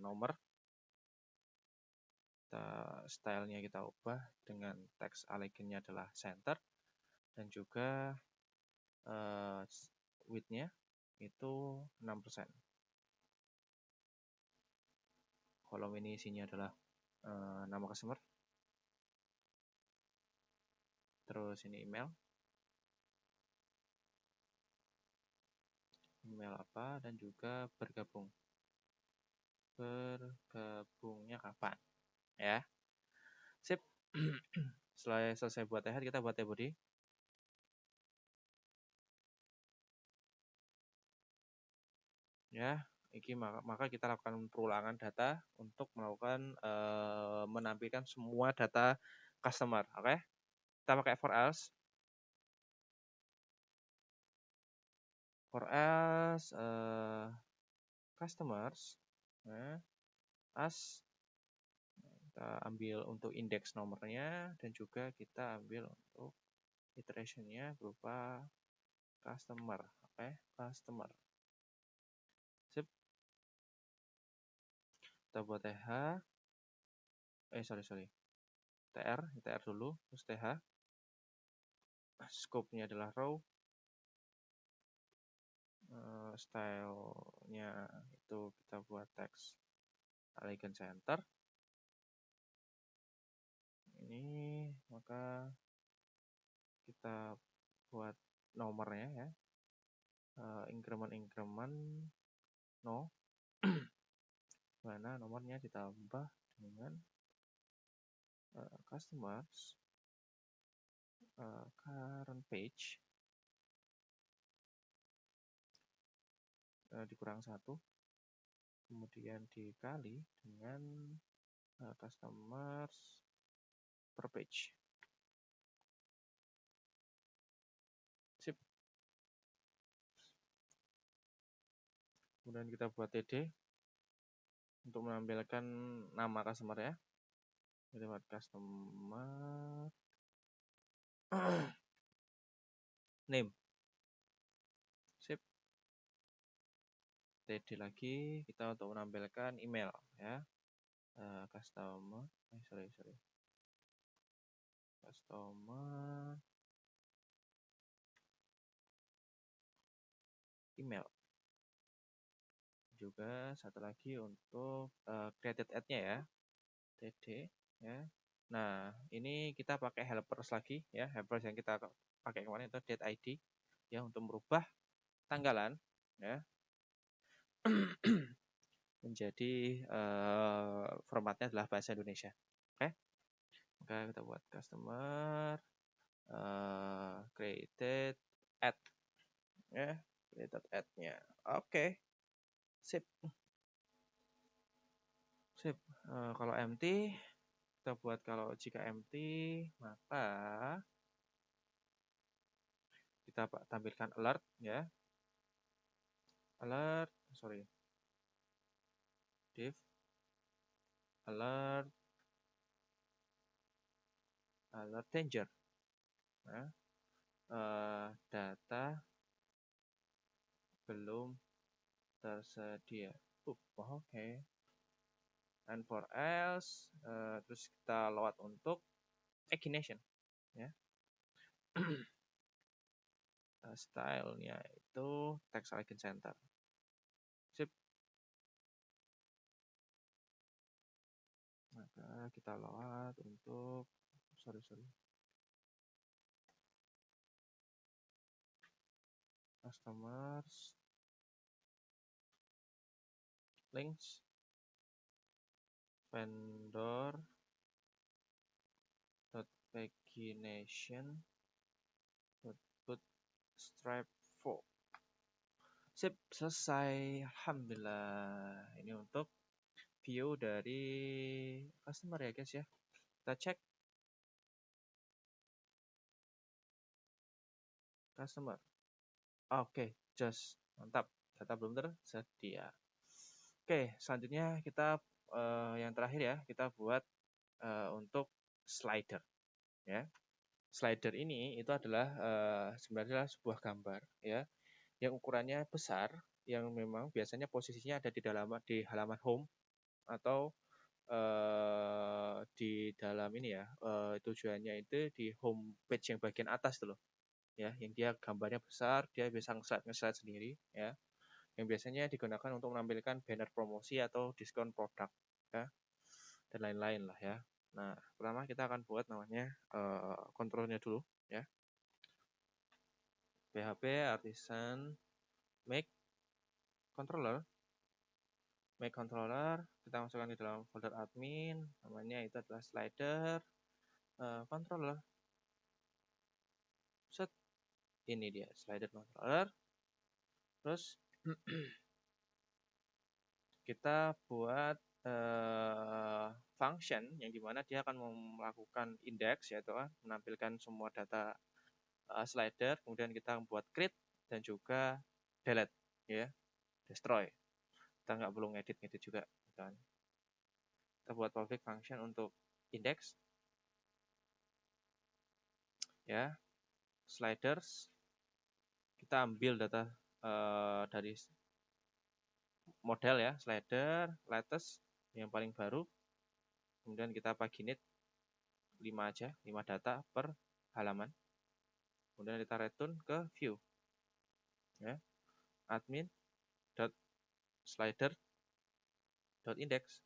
nomor. Stylenya kita ubah dengan teks alignnya adalah center, dan juga width-nya itu 6%. Kolom ini isinya adalah nama customer, terus ini email apa, dan juga bergabungnya kapan ya, sip. Setelah selesai buat head, kita buat body ya. Maka kita lakukan perulangan data untuk melakukan menampilkan semua data customer. Oke, kita pakai for else customers as, kita ambil untuk indeks nomornya, dan juga kita ambil untuk iteration-nya berupa customer. Oke, customer, sip. Kita buat TH, sorry, TR dulu, terus TH. Scope-nya adalah row, style-nya itu kita buat text elegant center. Ini maka kita buat nomornya ya, increment no, mana nomornya ditambah dengan customers current page dikurang 1, kemudian dikali dengan customers per page. Sip. Kemudian kita buat TD untuk menampilkan nama customer ya. Kita buat customer name. Sip. TD lagi kita untuk menampilkan email ya. Customer customer email. Juga satu lagi untuk created ad-nya ya, TD ya. Nah, ini kita pakai helpers lagi ya, helpers yang kita pakai kemarin itu date ID ya, untuk merubah tanggalan ya menjadi formatnya adalah bahasa Indonesia. Oke. Maka kita buat customer created ad ya, created ad-nya. Oke. Sip. Kalau empty kita buat, kalau jika empty maka kita tampilkan alert ya, div alert danger ya, data belum tersedia. Oke. And for else terus kita load untuk ignition ya. Stylenya itu text icon center. Sip. Maka kita load untuk customers links vendor pagination put stripe 4. Sip, selesai. Alhamdulillah. Ini untuk view dari customer ya guys ya. Kita cek customer. Oke, just mantap. Data belum tersedia. Oke, selanjutnya kita yang terakhir ya, kita buat untuk slider ya. Slider ini itu adalah sebenarnya sebuah gambar ya, yang ukurannya besar, yang memang biasanya posisinya ada di halaman home atau di dalam ini ya, tujuannya itu di home page yang bagian atas tuh loh ya, yang dia gambarnya besar, dia bisa nge-slide sendiri ya, yang biasanya digunakan untuk menampilkan banner promosi atau diskon produk ya, dan lain-lain lah ya. Nah, pertama kita akan buat namanya kontrolnya dulu ya, php artisan make controller. Kita masukkan di dalam folder admin, namanya itu adalah slider controller. Set, ini dia slider controller. Terus kita buat function yang dimana dia akan melakukan index, yaitu menampilkan semua data slider. Kemudian kita membuat create dan juga delete ya, destroy. Kita nggak perlu ngedit juga kan. Kita buat public function untuk index ya, sliders. Kita ambil data dari model ya, slider latest yang paling baru. Kemudian kita paginate 5 aja, 5 data per halaman. Kemudian kita return ke view. Ya. admin.slider.index.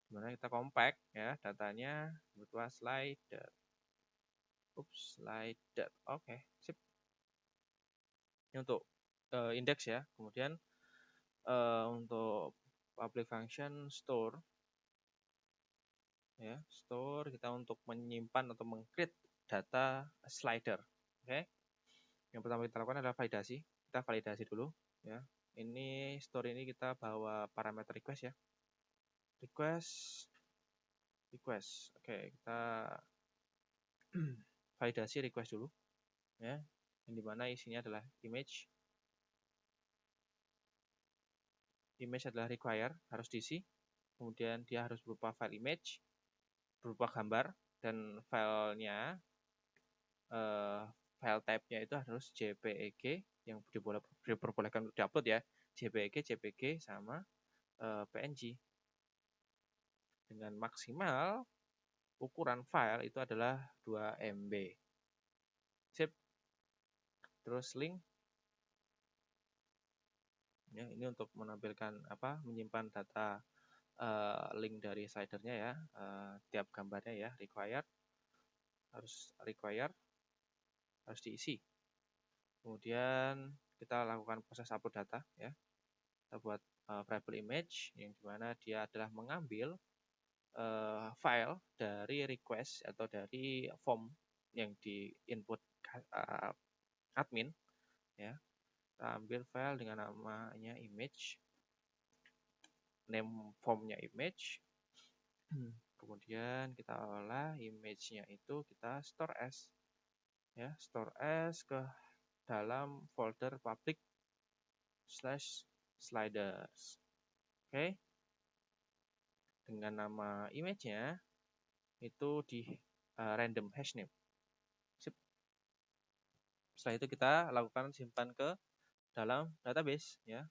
Dimana kita compact ya datanya berupa slider. Slider. Oke, sip. Ini untuk index ya. Kemudian untuk public function store ya, store kita untuk menyimpan atau meng-create data slider. Oke. Yang pertama kita lakukan adalah validasi. Kita validasi dulu ya. Ini store ini kita bawa parameter request ya. Request. Oke, kita validasi request dulu ya. Yang dimana isinya adalah image. Image adalah require, harus diisi. Kemudian dia harus berupa file image, berupa gambar, dan filenya file type-nya itu harus JPEG yang diperbolehkan untuk diupload ya. JPEG sama PNG. Dengan maksimal ukuran file itu adalah 2 MB. Sip. Terus link. Ya, ini untuk menampilkan menyimpan data link dari slidernya ya. Tiap gambarnya ya, harus diisi. Kemudian kita lakukan proses upload data ya. Kita buat variable image yang dimana dia adalah mengambil file dari request atau dari form yang di input admin ya. Kita ambil file dengan namanya image, name formnya image. Kemudian kita olah image-nya itu kita store as ya, store as ke dalam folder public/sliders. Oke. Dengan nama image-nya itu di random hashname. Sip. Setelah itu kita lakukan simpan ke dalam database ya.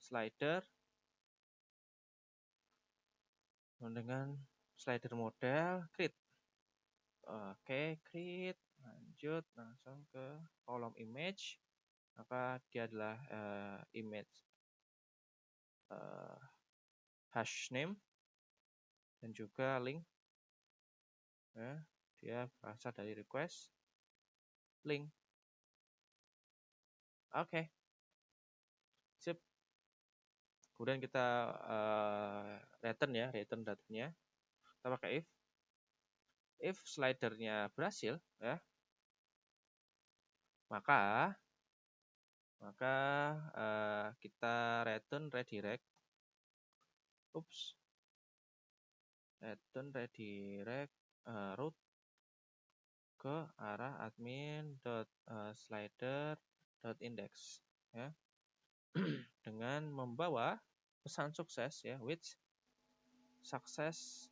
Slider dengan slider model create. Oke, create. Lanjut langsung ke kolom image. Maka dia adalah image hashname dan juga link. Ya, dia berasal dari request link. Oke. Sip. Kemudian kita return datanya. Kita pakai if slidernya berhasil ya, maka kita return redirect route ke arah admin.slider.index ya. Dengan membawa pesan sukses ya, with success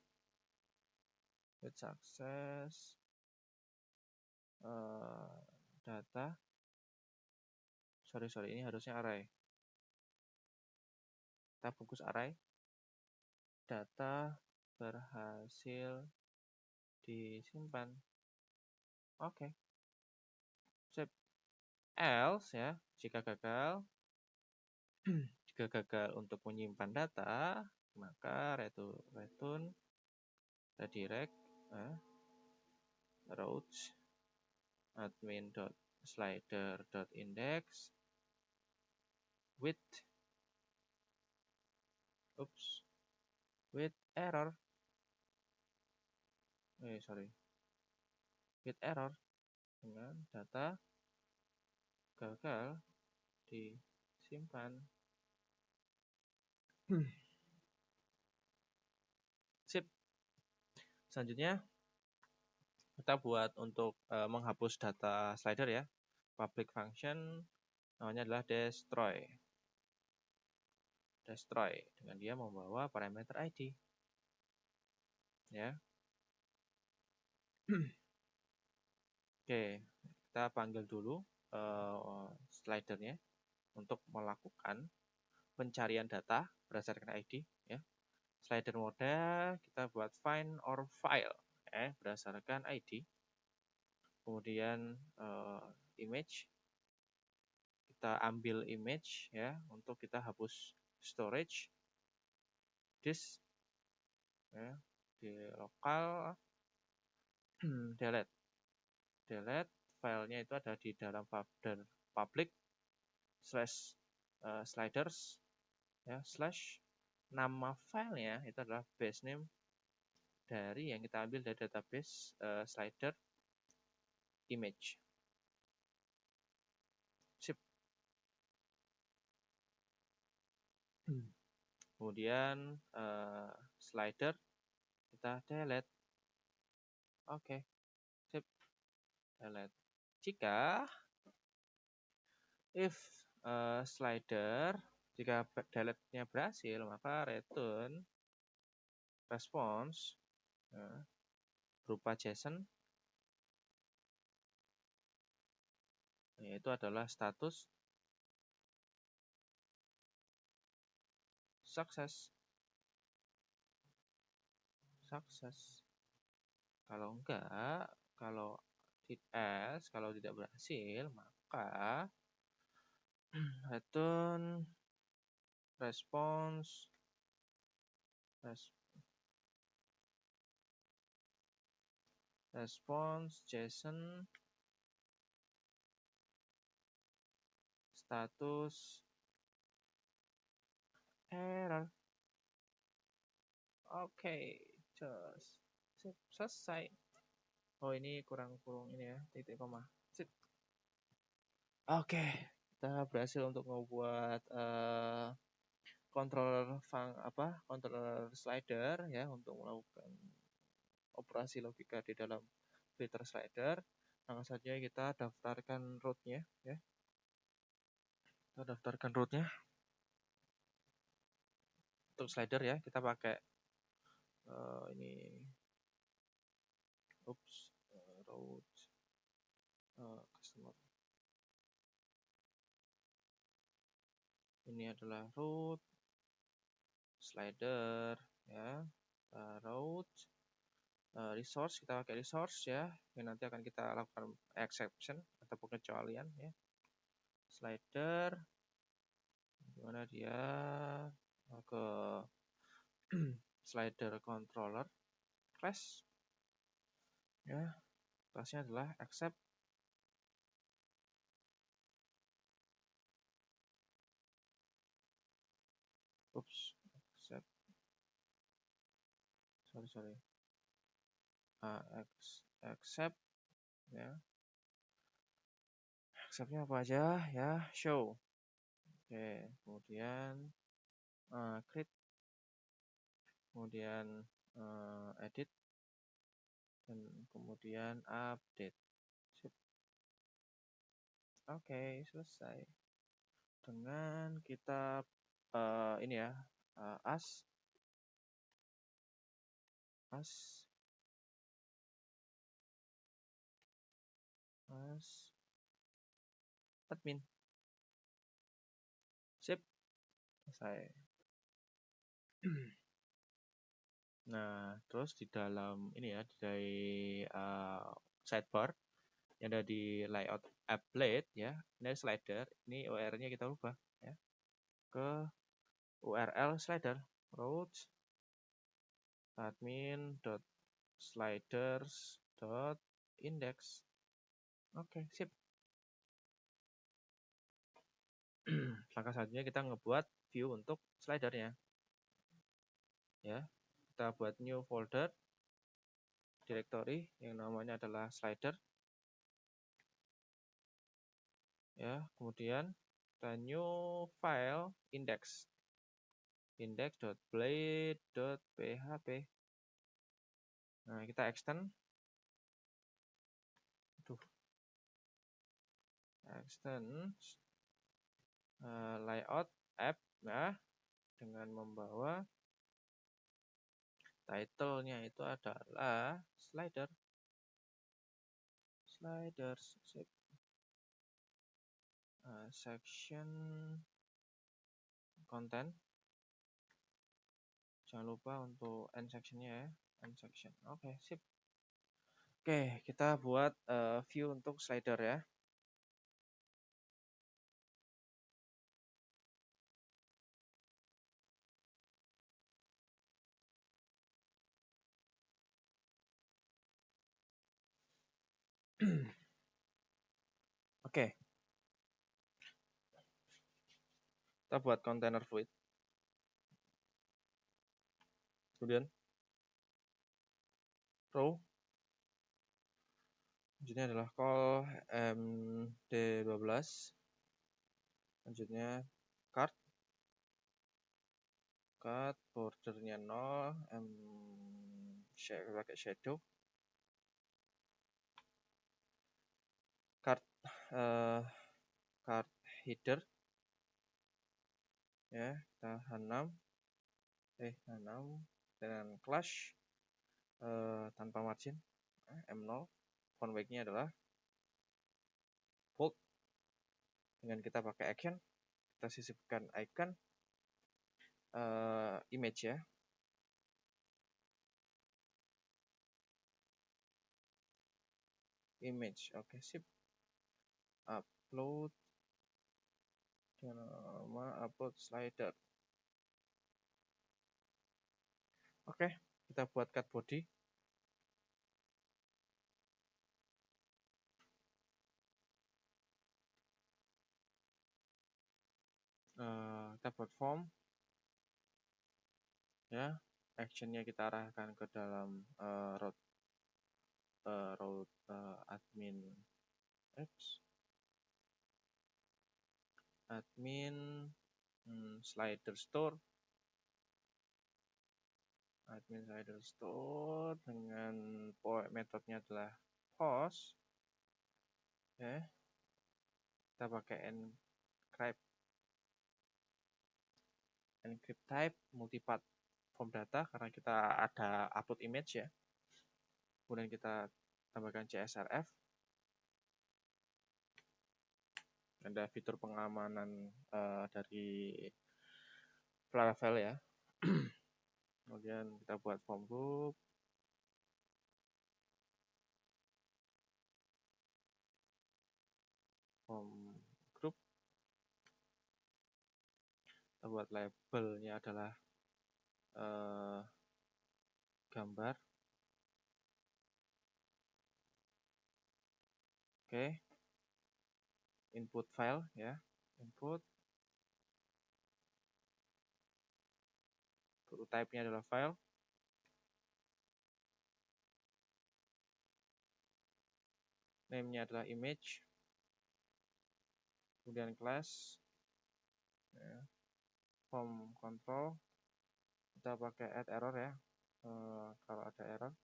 data. Sorry, ini harusnya array. Kita fokus array. Data berhasil disimpan. Oke. Sip. Else ya, jika gagal untuk menyimpan data, maka return redirect routes admin.slider.index with error. With error dengan data gagal disimpan. Sip. Selanjutnya kita buat untuk menghapus data slider ya. Public function namanya adalah destroy dengan dia membawa parameter ID ya. Oke, kita panggil dulu slidernya untuk melakukan pencarian data berdasarkan ID ya. Slider mode kita buat find or file berdasarkan ID. Kemudian image, kita ambil image ya untuk kita hapus storage disk ya, di lokal. delete filenya itu ada di dalam folder public /sliders ya, / nama filenya itu adalah base name dari yang kita ambil dari database slider image. Sip. Kemudian slider kita delete. Oke. Sip. Delete. Jika if slider, jika delete-nya berhasil, maka return response berupa JSON, yaitu adalah status sukses. Kalau enggak, kalau tidak berhasil, maka return response JSON status error. Oke, selesai. Oh, ini kurang ini ya, titik koma. Sip. Oke, kita berhasil untuk membuat controller slider ya untuk melakukan operasi logika di dalam filter slider. Langsung saja kita daftarkan root-nya ya. Kita daftarkan root-nya. Untuk slider ya, kita pakai ini root customer. Ini adalah root slider ya. Root resource, kita pakai resource ya. Yang nanti akan kita lakukan exception atau pengecualian ya. Slider dimana dia ke slider controller class ya, classnya adalah accept. Accept. Sorry. Accept ya. Acceptnya apa aja ya, show. Oke, kemudian create, kemudian edit, dan kemudian update. Sip. Oke, selesai. Dengan kita ini ya, as admin. Sip. Selesai. Nah, terus di dalam ini ya, dari sidebar yang ada di layout applet ya, ini slider, ini URL-nya kita ubah ya ke URL slider root admin.sliders.index. Oke, sip. Langkah selanjutnya kita ngebuat view untuk slidernya ya. Kita buat new folder directory yang namanya adalah slider ya. Kemudian kita new file index.blade.php. Nah, kita extend layout app ya, dengan membawa title-nya itu adalah sliders. Section content Jangan lupa untuk end sectionnya ya, end section. Oke, sip. Oke, kita buat view untuk slider ya. Oke, kita buat container fluid. Kemudian row. Selanjutnya adalah call md12. Selanjutnya card bordernya 0, pakai shadow. Card header ya, kita H6 dengan clash tanpa margin M0. Font weight-nya adalah bold. Dengan kita pakai action, kita sisipkan icon image ya. Image, oke, sip. Upload nama upload slider. Oke, kita buat cut body. Kita buat form ya. Actionnya kita arahkan ke dalam route admin slider store. Admin slider store dengan metodenya adalah post. Ya. Kita pakai encrypt type multipath form data karena kita ada upload image ya. Kemudian kita tambahkan CSRF. Ada fitur pengamanan dari Laravel ya. Kemudian kita buat form group. Kita buat labelnya adalah gambar. Oke. Input file ya. Input type-nya adalah file. Name-nya adalah image. Kemudian class ya. Form control kita pakai add error ya. Kalau ada error,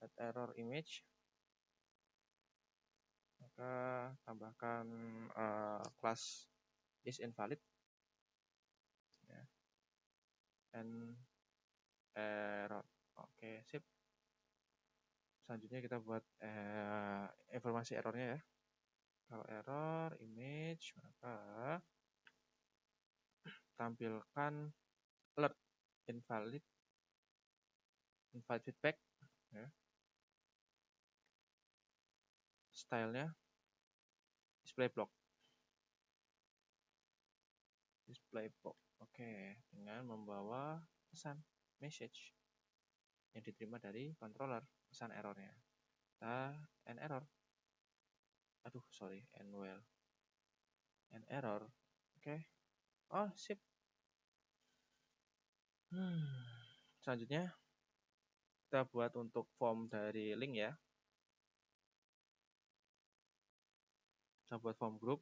add error image, maka tambahkan class is invalid ya. And error. Oke, sip. Selanjutnya kita buat informasi errornya ya. Kalau error image, maka tampilkan alert invalid feedback ya. Stylenya display block. Oke, dengan membawa pesan message yang diterima dari controller, pesan errornya. Kita end error. End error. Oke. Oh, sip. Selanjutnya kita buat untuk form dari link ya. Kita buat form group.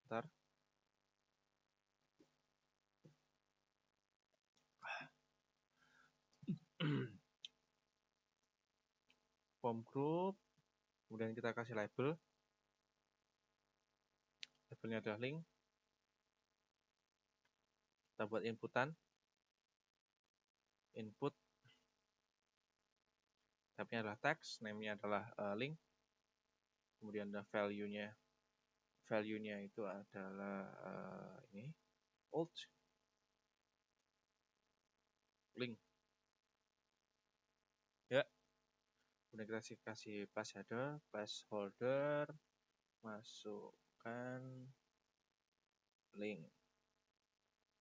Bentar. Form group. Kemudian kita kasih label. Labelnya adalah link. Kita buat inputan. Input. Type-nya adalah text. Name-nya adalah link. Kemudian ada value-nya. value-nya itu adalah ini old link ya. Kemudian kita kasih placeholder, masukkan link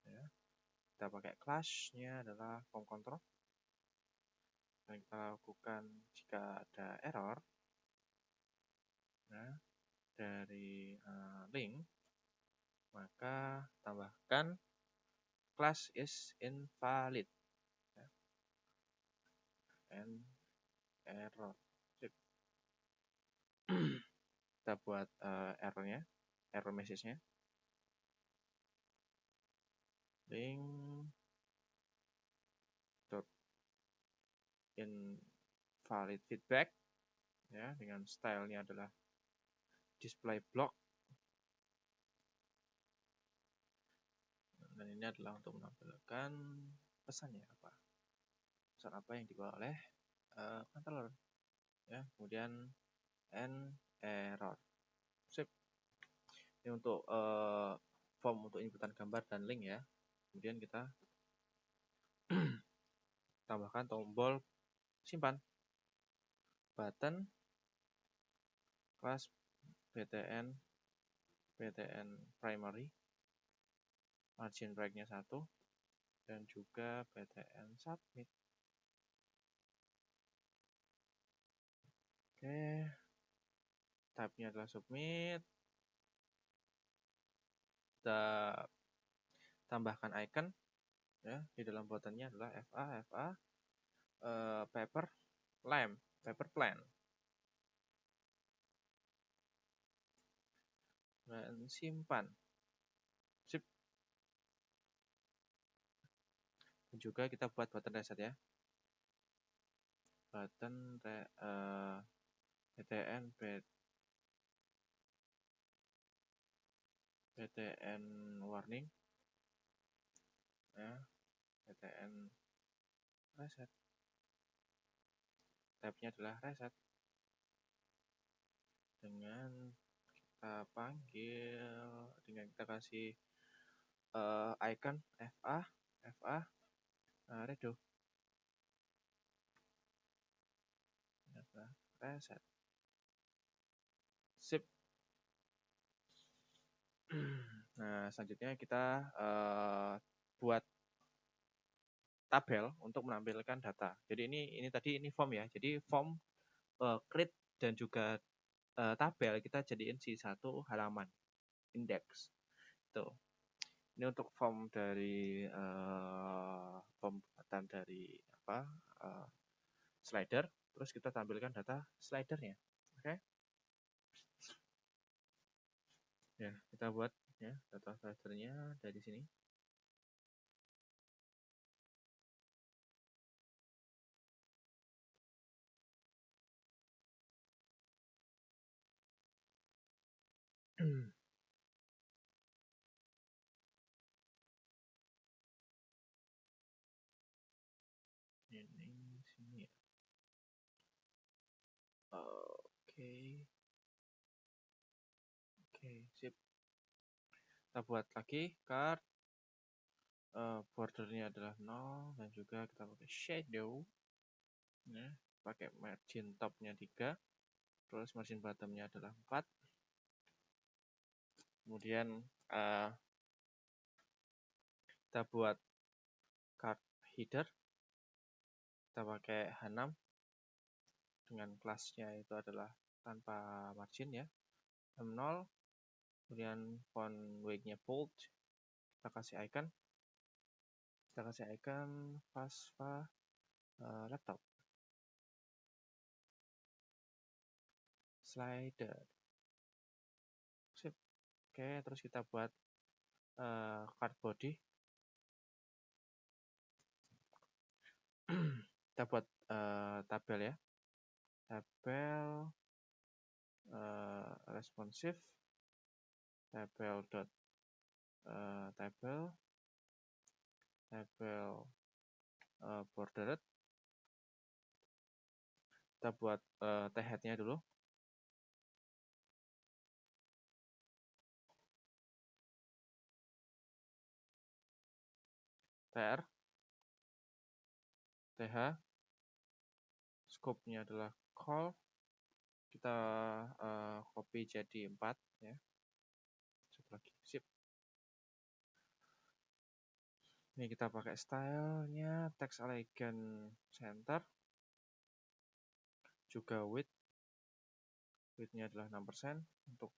ya. Kita pakai class-nya adalah form control. Dan kita lakukan jika ada error ya, dari link, maka tambahkan class is invalid ya. And error. Kita buat errornya, error message-nya. Link dot invalid feedback ya, dengan stylenya adalah display block. Dan ini adalah untuk menampilkan pesannya apa. Pesan apa yang dibawa oleh controller ya. Kemudian and error. Sip. Ini untuk form untuk inputan gambar dan link ya. Kemudian kita tambahkan tombol simpan, button, class btn primary, margin break-nya 1, dan juga btn submit. Oke, tab-nya adalah submit. Kita tambahkan icon ya, di dalam buttonnya adalah FA paper plan dan simpan. Sip. Dan juga kita buat button reset ya, button btn warning ya, btn reset, tabnya adalah reset, dengan kita panggil, dengan kita kasih icon FA redo reset. Sip. Nah, selanjutnya kita buat tabel untuk menampilkan data. Jadi ini form ya. Jadi form create dan juga tabel kita jadiin di satu halaman index. Tuh. Ini untuk form dari pembuatan dari slider. Terus kita tampilkan data slidernya. Oke. Ya, kita buat ya data slidernya dari sini. Ini sini ya. Oke, sip. Kita buat lagi card. Bordernya adalah 0 dan juga kita pakai shadow. Ya, pakai margin topnya 3. Terus margin bottomnya adalah 4. Kemudian kita buat card header. Kita pakai H6 dengan kelasnya itu adalah tanpa margin ya, M0. Kemudian font weight-nya bold. Kita kasih icon Fastfa laptop slider. Sip. Oke, terus kita buat card body. Kita buat tabel ya, tabel responsive, tabel bordered. Kita buat head-nya dulu. tr, th, scope-nya adalah call, kita copy jadi 4 ya. Satu lagi, sip. Ini kita pakai stylenya text elegant center, juga width-nya adalah 6% untuk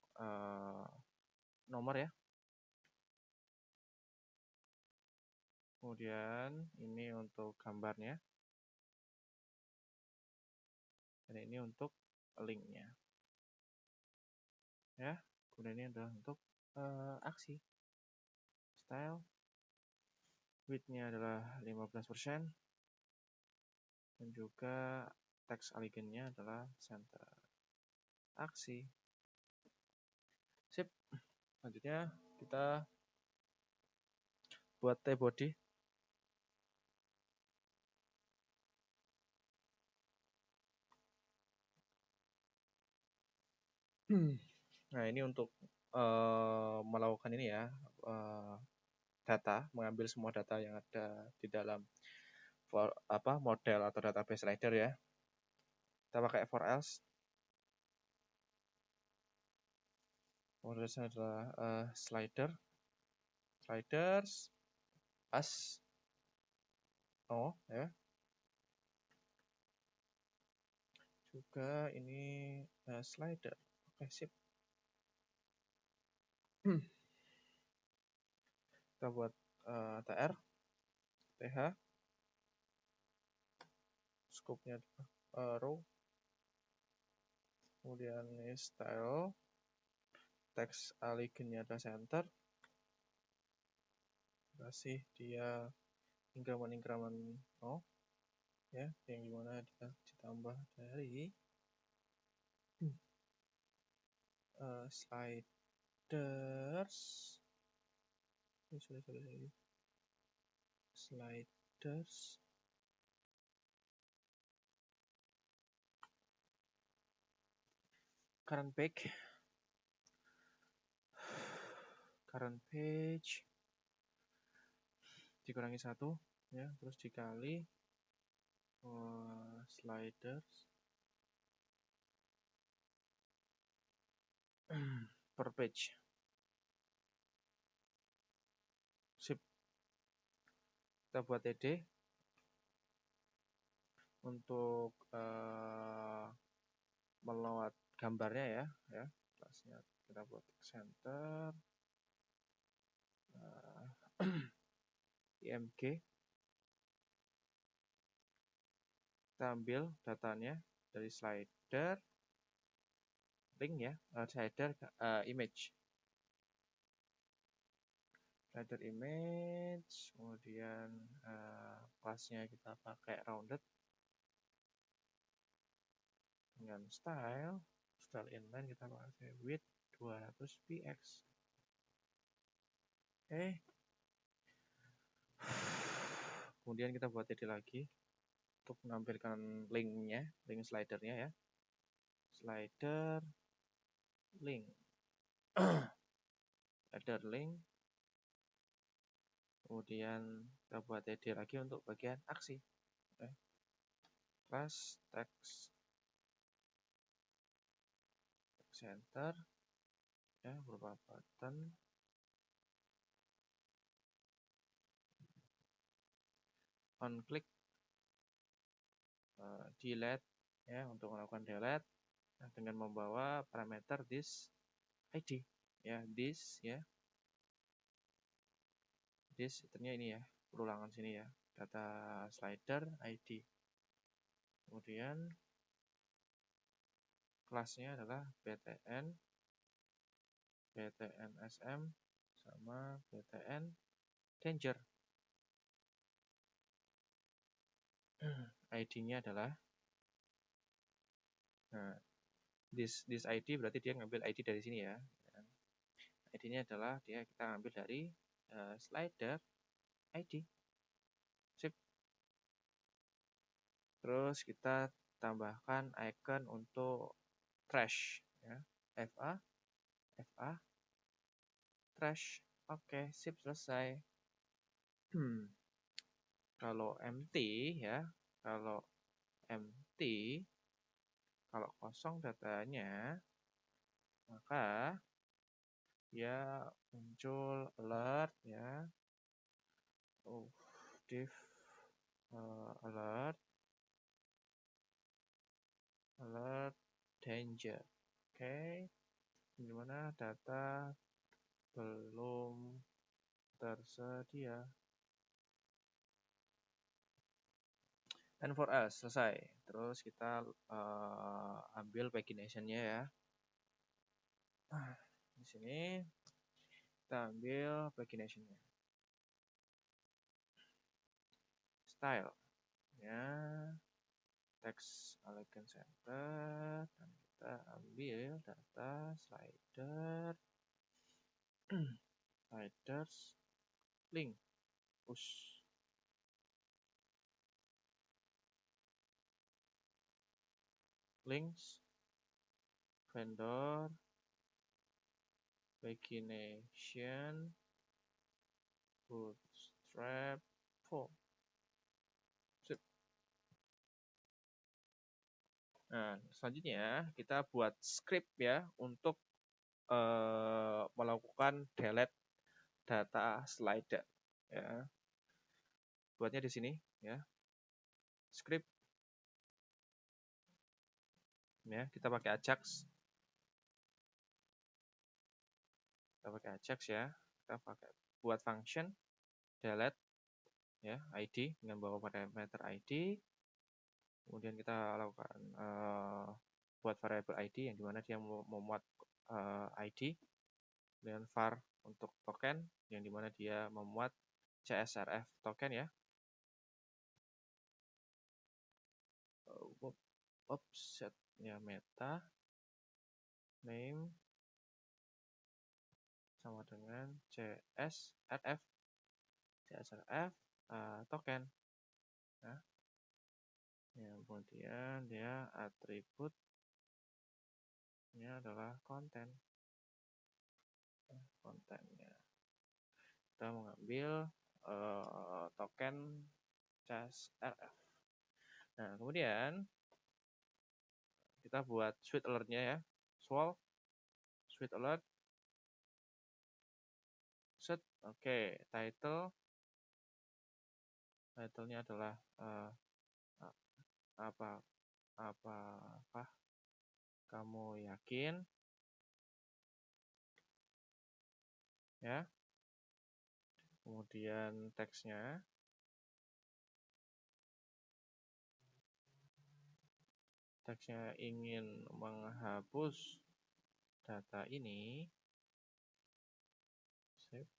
nomor ya. Kemudian ini untuk gambarnya, dan ini untuk linknya ya. Kemudian ini adalah untuk aksi, style, width-nya adalah 15%, dan juga text elegant-nya adalah center, aksi. Sip. Selanjutnya kita buat T-body. Nah, ini untuk melakukan ini ya, data, mengambil semua data yang ada di dalam model atau database slider ya. Kita pakai for else. Modelnya adalah sliders as ya. Juga ini slider. Oke, sip. Kita buat tr, th, scope-nya row, kemudian ini style, text elegant-nya adalah center, kasih dia increment ya, yang dimana ditambah dari sliders, sliders current page dikurangi 1 ya, terus dikali sliders per page. Sip. Kita buat TD untuk melawat gambarnya ya. Kelasnya kita buat center, img, kita ambil datanya dari slider link ya, slider image, kemudian kelasnya kita pakai rounded dengan style inline kita pakai width 200 px. Kemudian kita buat TD lagi untuk menampilkan link slidernya ya, slider link kemudian kita buat TD lagi untuk bagian aksi, class text center ya, berupa button, on click, delete ya, untuk melakukan delete dengan membawa parameter this id ya, this ternyata ini ya, perulangan sini ya, data slider id. Kemudian kelasnya adalah btn sm sama btn danger. ID-nya adalah this ID, berarti dia ngambil ID dari sini ya. ID-nya adalah kita ambil dari slider ID. Sip. Terus kita tambahkan icon untuk trash ya. FA trash. Oke, sip, selesai. Kalau empty ya, kalau empty, kalau kosong datanya, maka dia muncul alert ya. Div alert danger. Oke. Dimana data belum tersedia. And for us selesai. Terus kita ambil pagination-nya ya. Di sini kita ambil pagination-nya. Style ya, text elegant center, dan kita ambil data slider sliders link push links vendor pagination bootstrap form. Nah, selanjutnya kita buat script ya untuk melakukan delete data slider ya. Buatnya di sini ya. Script ya, kita pakai Ajax. Ya. Kita pakai buat function delete ya, ID dengan bawa parameter ID. Kemudian kita lakukan buat variable ID yang dimana dia memuat ID, dan var untuk token yang dimana dia memuat CSRF token ya. Offset ya, meta name sama dengan CSRF token ya. Kemudian dia atribut ini adalah kontennya. Kita mengambil token CSRF. Nah, kemudian kita buat sweet alert-nya ya. Swal sweet alert set. Oke, title-nya adalah apa kamu yakin ya. Kemudian teksnya ingin menghapus data ini. Save.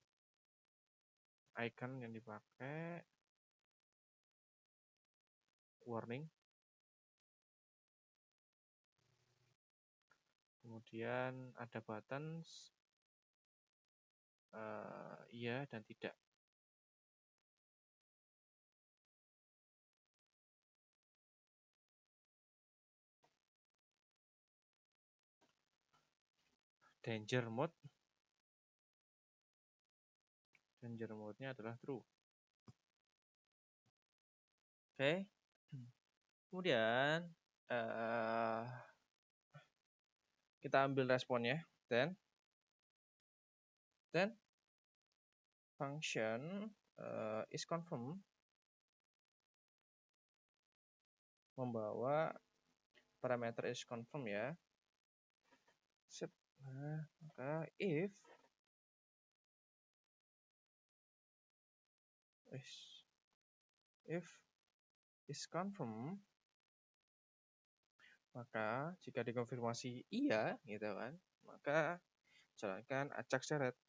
Icon yang dipakai warning. Kemudian ada buttons iya dan tidak. Danger mode-nya adalah true. Oke. Kemudian kita ambil responnya, then function is confirmed membawa parameter is confirmed ya. Nah, maka if is confirmed, maka jika dikonfirmasi iya gitu kan, maka jalankan Ajax delete.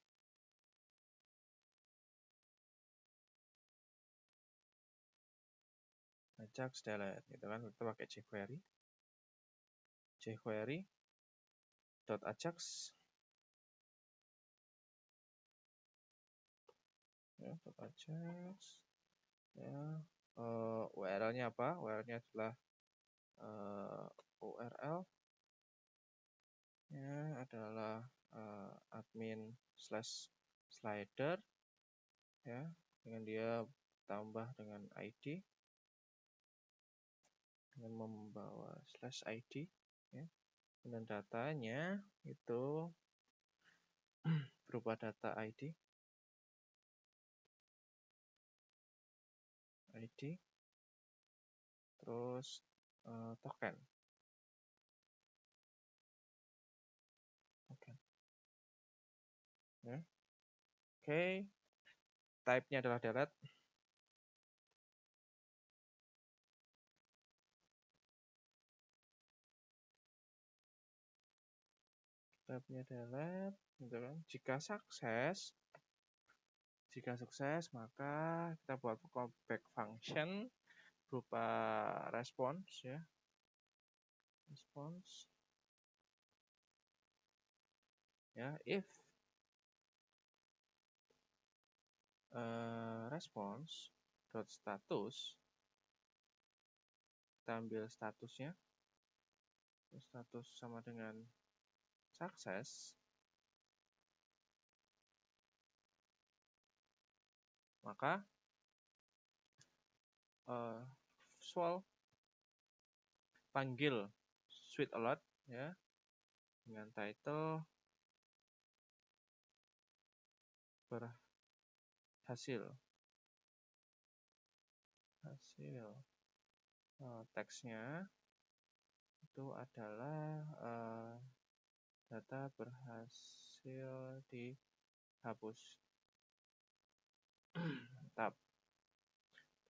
Ajax delete gitu kan, kita pakai jQuery .ajax ya, .ajax ya. URL-nya apa? URL-nya adalah URL ya adalah admin/slider ya, dengan dia tambah dengan ID dengan membawa /ID ya. Dan datanya itu berupa data ID terus token ya. Oke, type-nya adalah delete. Type-nya delete, gitu kan. Jika sukses, maka kita buat callback function berupa response ya. Response ya, if response dot status, kita ambil statusnya, status sama dengan sukses, maka Swal panggil Sweet Alert ya dengan title berhasil teksnya itu adalah data berhasil dihapus. Mantap.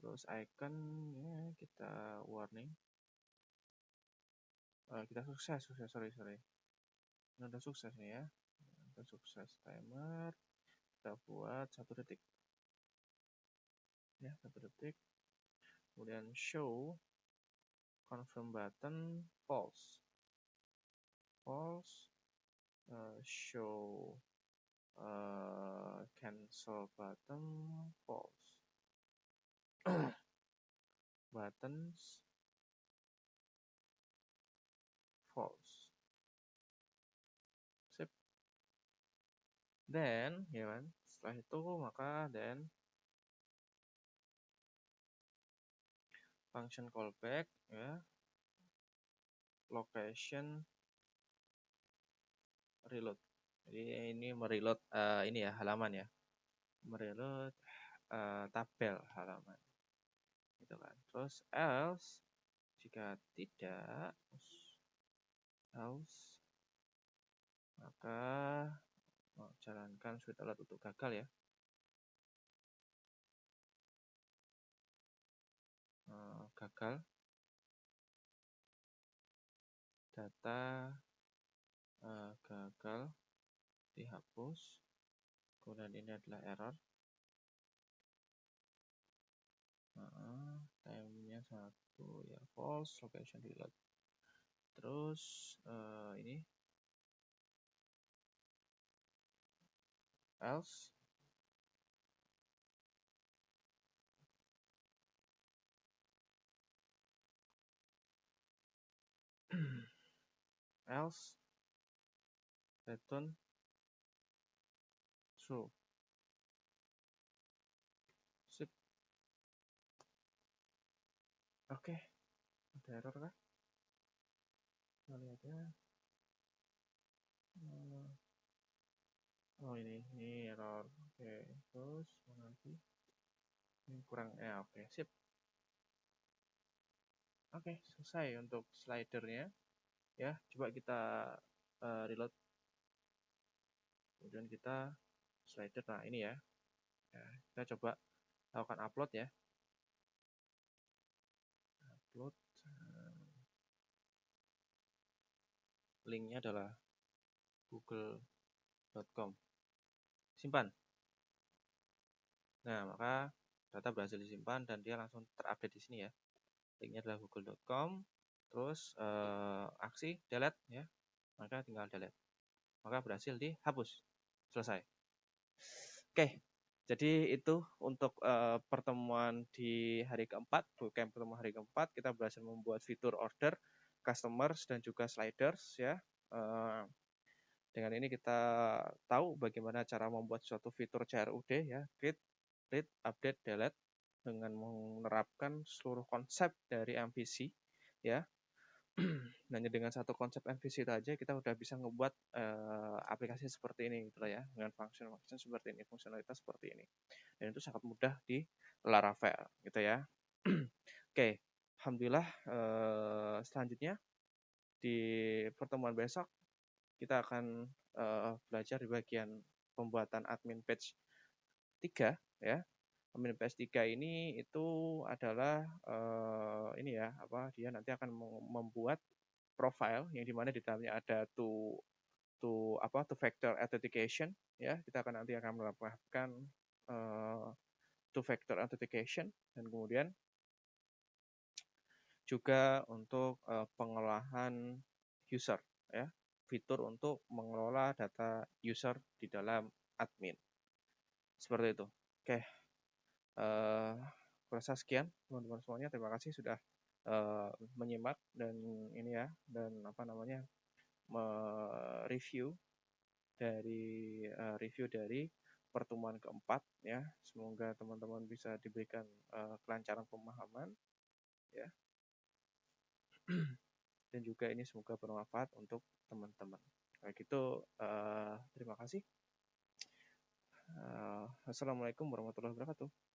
Terus iconnya kita warning. Kita sukses. Ini udah sukses nih ya. Udah sukses timer. Kita buat 1 detik. Ya, 1 detik. Kemudian show confirm button false. Show cancel button false. Buttons false. Sip. Then, ya kan, setelah itu maka then function callback ya, location reload. Jadi ini mereload ini ya halaman ya, mereload tabel halaman, gitu kan. Terus else jika tidak, else maka jalankan Sweet Alert untuk gagal ya. Gagal data gagal dihapus. Kemudian ini adalah error. Time-nya 1 ya, false, location reload. Terus ini else return true. Sip. Oke, ada error kah? Kita lihat ya. Oh ini error. Oke, terus mana lagi? Ini kurang oke, sip. Oke, selesai untuk slidernya. Ya, coba kita reload. Kemudian kita slider. Nah, ini ya. Kita coba lakukan upload ya. Upload. Linknya adalah google.com. Simpan. Nah, maka data berhasil disimpan dan dia langsung terupdate di sini ya. Linknya adalah google.com. Terus aksi delete ya. Maka tinggal delete. Maka berhasil dihapus. Selesai. Oke. Jadi itu untuk pertemuan di hari keempat, bootcamp pertemuan hari keempat, kita berhasil membuat fitur order, customers, dan juga sliders ya. Dengan ini kita tahu bagaimana cara membuat suatu fitur CRUD ya, create, read, update, delete. dengan menerapkan seluruh konsep dari MVC, ya. Hanya dengan satu konsep MVC itu aja kita udah bisa ngebuat aplikasi seperti ini gitu ya, dengan function seperti ini, fungsionalitas seperti ini. Dan itu sangat mudah di Laravel gitu ya. Oke, alhamdulillah selanjutnya di pertemuan besok kita akan belajar di bagian pembuatan admin page 3 ya. Admin page 3 ini itu adalah ini ya, dia nanti akan membuat profile yang dimana di dalamnya ada two factor authentication ya. Kita akan nanti akan melakukan two factor authentication dan kemudian juga untuk pengolahan user ya, fitur untuk mengelola data user di dalam admin. Seperti itu. Oke. Kurasa sekian teman-teman semuanya. Terima kasih sudah menyimak dan ini ya, dan mereview dari review dari pertemuan keempat ya. Semoga teman-teman bisa diberikan kelancaran pemahaman ya. Dan juga ini semoga bermanfaat untuk teman-teman. Kayak gitu, terima kasih. Assalamualaikum warahmatullahi wabarakatuh.